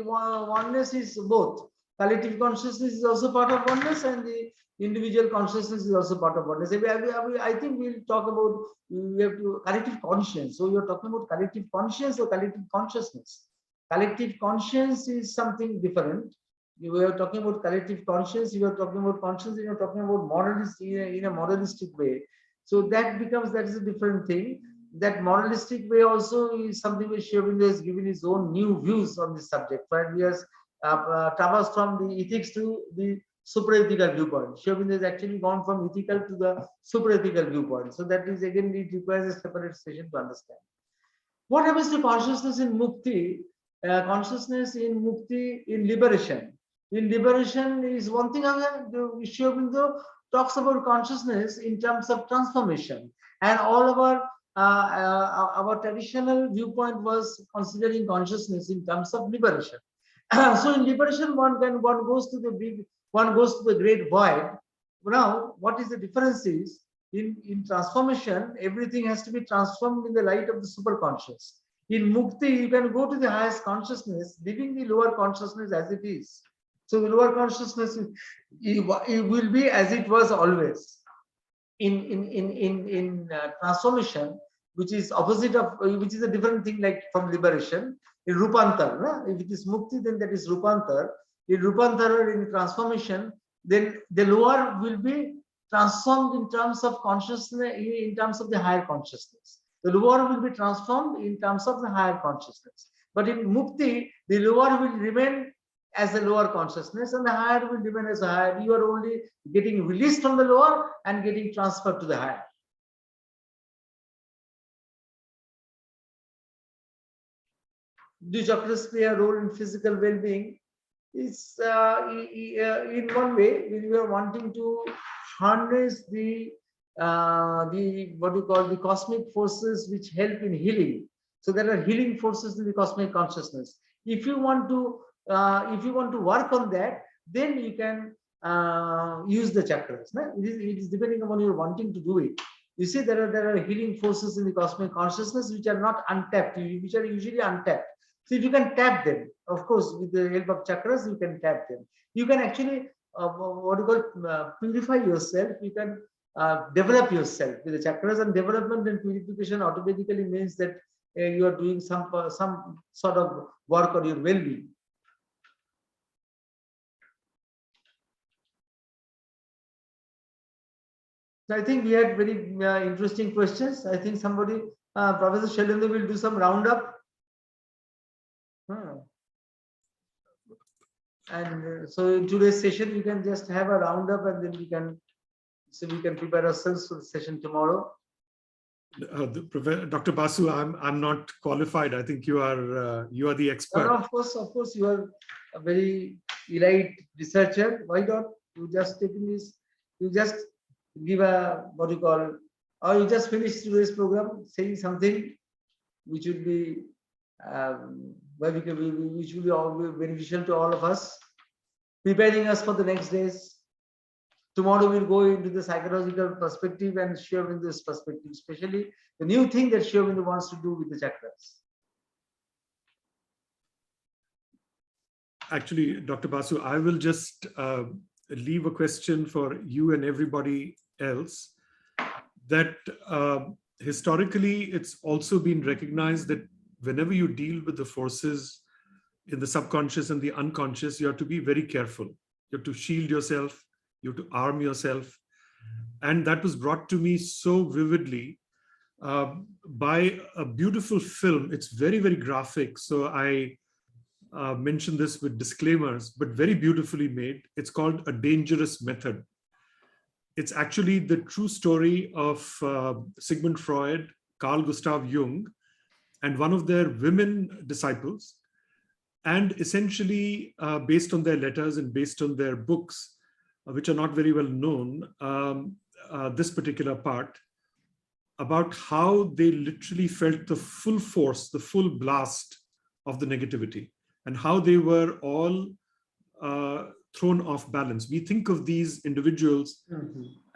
oneness, is both. Collective consciousness is also part of oneness, and the individual consciousness is also part of oneness. I think we'll talk about, we have to, collective conscience. So you're talking about collective conscience or collective consciousness. Collective conscience is something different. You were talking about collective conscience, you are talking about conscience, you are talking about moralist in a moralistic way. So that is a different thing. That moralistic way also is something which Sri Aurobindo has given his own new views on this subject. Right? He has traversed from the ethics to the supraethical viewpoint. Sri Aurobindo has actually gone from ethical to the supraethical viewpoint. So that is, again, it requires a separate session to understand. What happens to consciousness in mukti? Consciousness in mukti, in liberation. In liberation is one thing. Sri Aurobindo talks about consciousness in terms of transformation, and all of our traditional viewpoint was considering consciousness in terms of liberation. So in liberation, one goes to the great void. Now, what is the difference is in transformation, everything has to be transformed in the light of the superconscious. In mukti, you can go to the highest consciousness, leaving the lower consciousness as it is. So the lower consciousness it will be as it was always. In transformation, which is opposite of, which is a different thing, like from liberation. In rupantar, no? If it is mukti, then that is rupantar. In rupantar, in transformation, then the lower will be transformed in terms of consciousness, in terms of the higher consciousness. The lower will be transformed in terms of the higher consciousness. But in mukti, the lower will remain as the lower consciousness and the higher will remain as a higher. You are only getting released from the lower and getting transferred to the higher. Do chakras play a role in physical well-being? It's in one way, when you are wanting to harness the what you call the cosmic forces which help in healing. So there are healing forces in the cosmic consciousness. If you want to work on that, then you can use the chakras. No? It is depending upon you wanting to do it. You see, there are healing forces in the cosmic consciousness which are not untapped, which are usually untapped. So if you can tap them, of course, with the help of chakras, you can tap them. You can actually what you call purify yourself. You can develop yourself with the chakras, and development and purification automatically means that you are doing some sort of work on your well-being. So I think we had very interesting questions. I think somebody, Professor Shailendra, will do some roundup. And so in today's session, we can just have a roundup, and then we can prepare ourselves for the session tomorrow. Dr. Basu, I'm not qualified. I think you are the expert. No, of course, you are a very elite researcher. Why not? You just taking this, you just give a what you call, or you just finish today's program saying something which would be which will be all beneficial to all of us, preparing us for the next days. Tomorrow we'll go into the psychological perspective and Sri Aurobindo's perspective, especially the new thing that Sri Aurobindo wants to do with the chakras. Actually, Dr. Basu, I will just leave a question for you and everybody else, that historically it's also been recognized that whenever you deal with the forces in the subconscious and the unconscious, you have to be very careful. You have to shield yourself, you have to arm yourself. And that was brought to me so vividly by a beautiful film. It's very, very graphic. So I mention this with disclaimers, but very beautifully made. It's called A Dangerous Method. It's actually the true story of Sigmund Freud, Carl Gustav Jung, and one of their women disciples. And essentially, based on their letters and based on their books, which are not very well known, this particular part, about how they literally felt the full force, the full blast of the negativity, and how they were all thrown off balance. We think of these individuals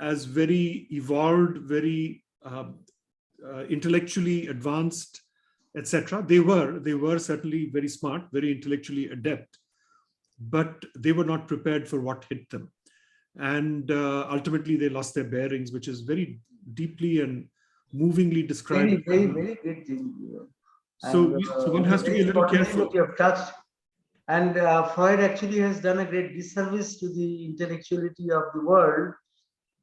as very evolved, very intellectually advanced, etc. They were certainly very smart, very intellectually adept, but they were not prepared for what hit them. And ultimately they lost their bearings, which is very deeply and movingly described. Very, very good thing. So one has to be a little careful. You have touched. And Freud actually has done a great disservice to the intellectuality of the world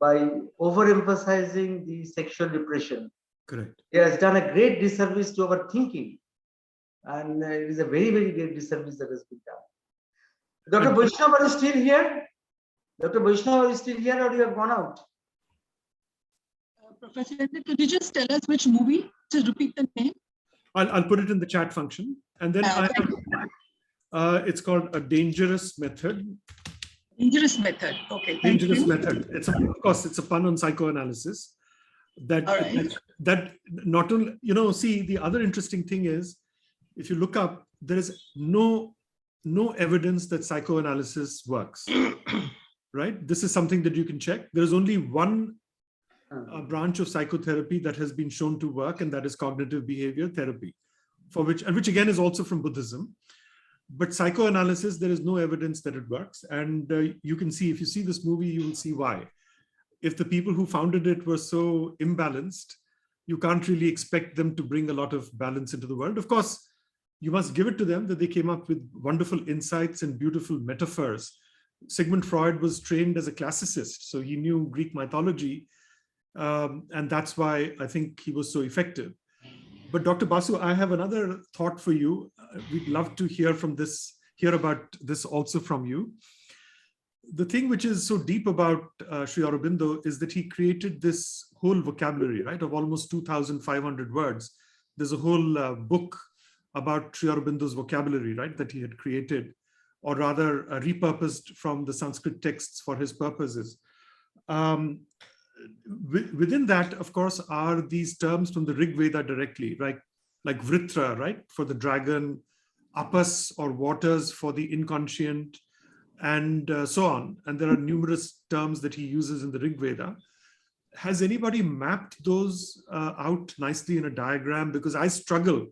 by overemphasizing the sexual depression. Correct. He has done a great disservice to our thinking. And it is a very, very great disservice that has been done. Dr. Vaishnav, are you still here? Dr. Vaishnav, are you still here, or you have gone out? Professor, could you just tell us which movie? Just repeat the name. I'll put it in the chat function. And then it's called A Dangerous Method. Dangerous Method. Okay. Dangerous Method. Of course, it's a pun on psychoanalysis. That not only, see, the other interesting thing is, if you look up, there is no evidence that psychoanalysis works. Right? This is something that you can check. There's only one a branch of psychotherapy that has been shown to work, and that is cognitive behavior therapy, which again is also from Buddhism. But psychoanalysis, there is no evidence that it works. And you can see, if you see this movie, you will see why. If the people who founded it were so imbalanced, you can't really expect them to bring a lot of balance into the world. Of course, you must give it to them that they came up with wonderful insights and beautiful metaphors. Sigmund Freud was trained as a classicist, so he knew Greek mythology. And that's why I think he was so effective. But Dr. Basu, I have another thought for you. We'd love to hear about this also from you. The thing which is so deep about Sri Aurobindo is that he created this whole vocabulary, right, of almost 2,500 words. There's a whole book about Sri Aurobindo's vocabulary, right, that he had created, or rather repurposed from the Sanskrit texts for his purposes. Within that, of course, are these terms from the Rig Veda directly, right? Like Vritra, right, for the dragon, Apas or waters for the inconscient, and so on. And there are numerous terms that he uses in the Rig Veda. Has anybody mapped those out nicely in a diagram? Because I struggle,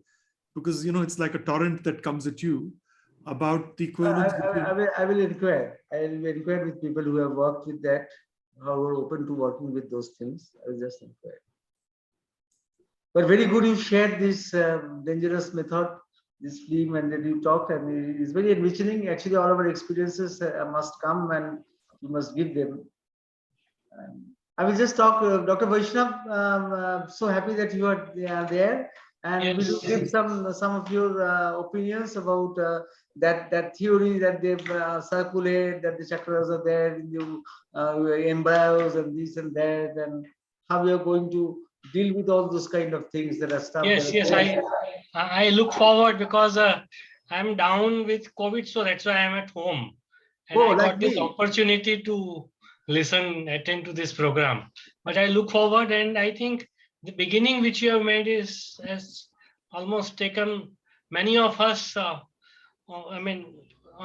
because, you know, it's like a torrent that comes at you about the equivalence. I will inquire. I will inquire with people who have worked with that, who are open to working with those things. I will just inquire. But very good you shared this dangerous method, this film, and then you talked, and it's very enriching. Actually, all of our experiences must come and you must give them. I will just talk, Dr. Vaishnav, so happy that you are there. And Yes. will you give some of your opinions about that theory that they circulate, that the chakras are there in the embryos and this and that, and how we are going to deal with all those kind of things that are stuff. Yes, I look forward, because I'm down with COVID, so that's why I'm at home. And I got this opportunity to attend to this program. But I look forward, and I think the beginning which you have made has almost taken many of us, on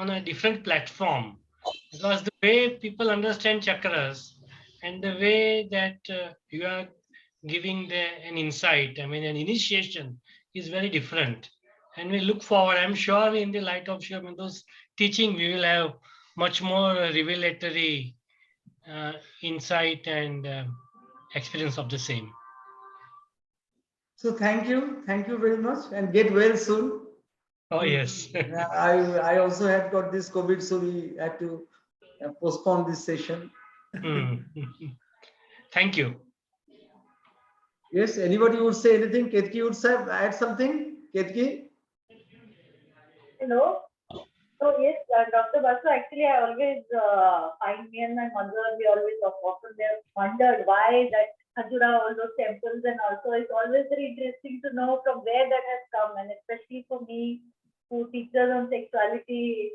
a different platform. Because the way people understand chakras and the way that you are giving an insight, an initiation, is very different. And we look forward, I'm sure in the light of Sri Aurobindo's teaching, we will have much more revelatory insight and experience of the same. So thank you very much, and get well soon. Oh yes. I also have got this COVID, so we had to postpone this session. Thank you. Yes, anybody would say anything? Ketki would say, add something? Ketki? Hello. So yes, Dr. Basu, actually I always find, me and my mother, we always often wondered why that Khajura, all those temples, and also it's always very interesting to know from where that has come, and especially for me who teaches on sexuality,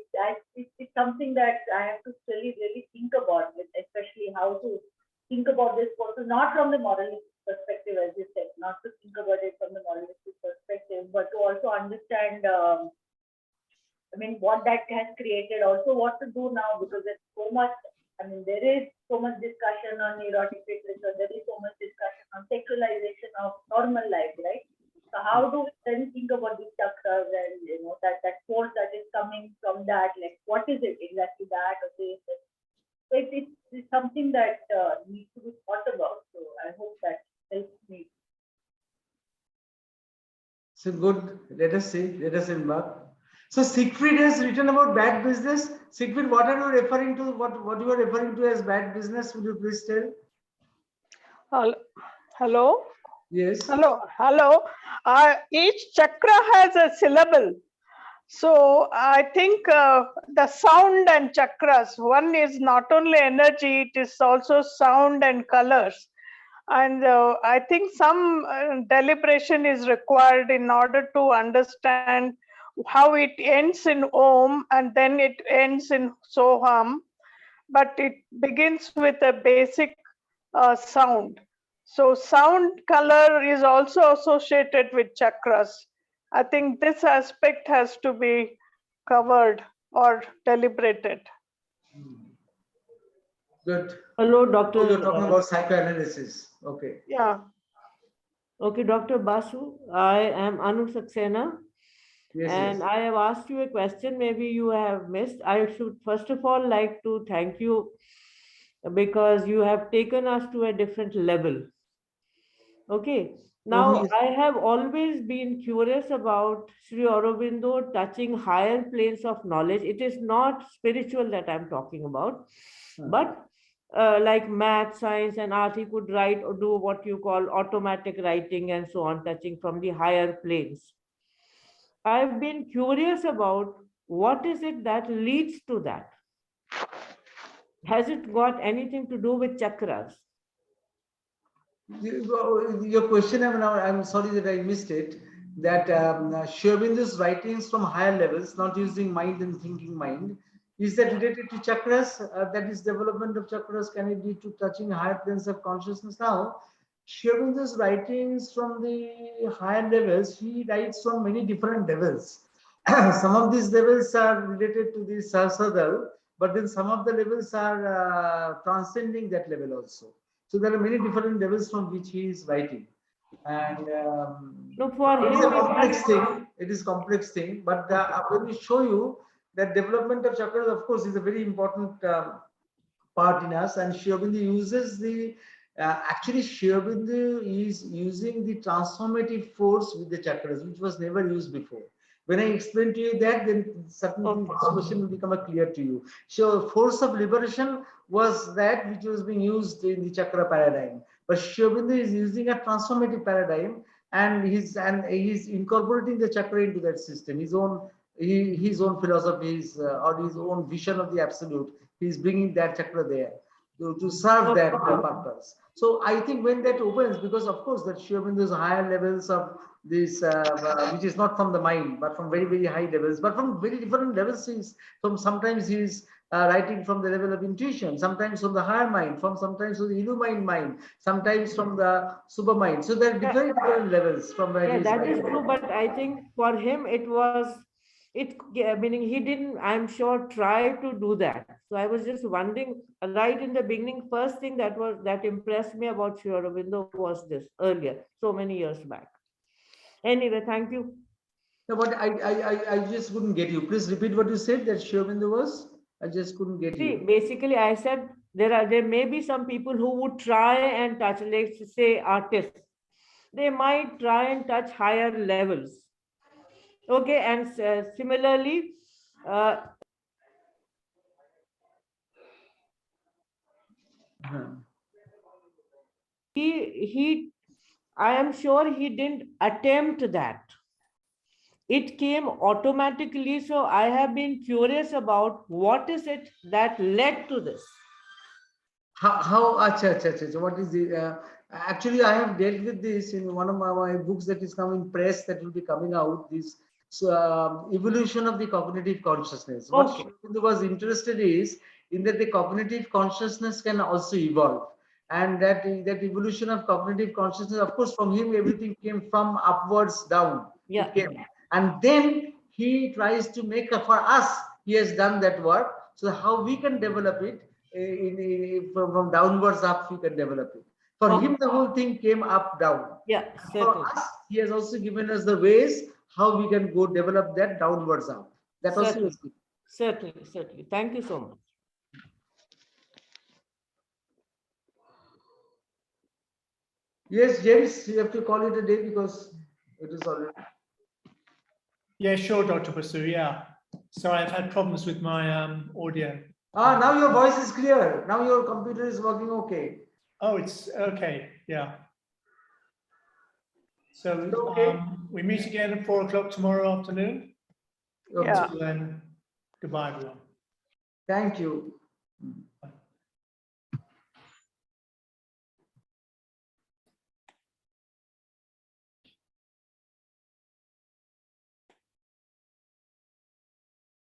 it's something that I have to really think about, especially how to think about this also, not from the moralistic perspective, as you said, not to think about it from the moralistic perspective, but to also understand what that has created, also what to do now, because there's so much, there is so much discussion on erotic literature, there is so much discussion on sexualization of normal life, right? So how do we then think about these chakras and, that force that is coming from that, like what is it exactly, that or this? So it's something that needs to be thought about. So I hope that helps me. So good. Let us embark. So Siegfried has written about bad business. Siegfried, what are you referring to? What you are referring to as bad business? Would you please tell? Hello. Yes. Hello. Each chakra has a syllable. So I think the sound and chakras, one is not only energy, it is also sound and colors. And I think some deliberation is required in order to understand how it ends in Om and then it ends in Soham, but it begins with a basic sound. So sound color is also associated with chakras. I think this aspect has to be covered or deliberated. Good. Hello, Oh, Dr. you're talking about psychoanalysis. Okay. Yeah. Okay, Dr. Basu, I am Anu Saxena, Yes, and yes. I have asked you a question maybe you have missed. I should first of all like to thank you because you have taken us to a different level. Okay. Oh, Now, yes. I have always been curious about Sri Aurobindo touching higher planes of knowledge. It is not spiritual that I'm talking about, but like math, science, and art, he could write or do what you call automatic writing and so on, touching from the higher planes. I've been curious about what is it that leads to that? Has it got anything to do with chakras? Your question, I'm sorry that I missed it, that Sri Aurobindo's writings from higher levels, not using mind and thinking mind, is that related to chakras? That is development of chakras, can it lead to touching higher planes of consciousness? Now, Sri Aurobindo's writings from the higher levels, he writes from many different levels. Some of these levels are related to the Sahasradal, but then some of the levels are transcending that level also. So there are many different levels from which he is writing, and No, for it is him, a complex thing. It is complex thing, but when we show you that development of chakras, of course, is a very important part in us, and Sri Aurobindo uses the actually Sri Aurobindo is using the transformative force with the chakras, which was never used before. When I explain to you that, then certain things, this question will become clear to you. So force of liberation was that which was being used in the chakra paradigm, but Sri Aurobindo is using a transformative paradigm, and he's incorporating the chakra into that system, his own philosophies or his own vision of the absolute. He's bringing that chakra there to serve that purpose. So I think when that opens, because of course that Sri Aurobindo's higher levels of this, which is not from the mind, but from very, very high levels, but from very different levels. Sometimes he's writing from the level of intuition, sometimes from the higher mind, sometimes from the illumined mind, sometimes from the super mind. So there are different levels from where he's that writing. is true, but I think for him meaning he didn't, I'm sure, try to do that. So I was just wondering, right in the beginning, first thing that impressed me about Sri Aurobindo was this earlier, so many years back. Anyway, thank you. No, but I just couldn't get you. Please repeat what you said, that Sri Aurobindo was. I just couldn't get See, you. basically, I said there may be some people who would try and touch, let's say artists. They might try and touch higher levels. Okay, and similarly, I am sure he didn't attempt that. It came automatically. So I have been curious about what is it that led to this. What is the actually I have dealt with this in one of my books that is coming press, that will be coming out, this evolution of the cognitive consciousness. What Sri Aurobindo was interested is in that the cognitive consciousness can also evolve, and that evolution of cognitive consciousness, of course, from him everything came from upwards down. Yeah. It came, and then he tries to make for us, he has done that work. So how we can develop it from downwards up, we can develop it. For him, the whole thing came up down. Yeah, for us, he has also given us the ways how we can go develop that downwards up. That also is good. Certainly. Thank you so much. Yes, James, you have to call it a day because it is already. Yeah, sure, Dr. Basu. Yeah. So I've had problems with my audio. Now your voice is clear. Now your computer is working okay. Oh, it's okay. Yeah. So we meet again at 4 o'clock tomorrow afternoon. Yeah. Until then, goodbye, everyone. Thank you.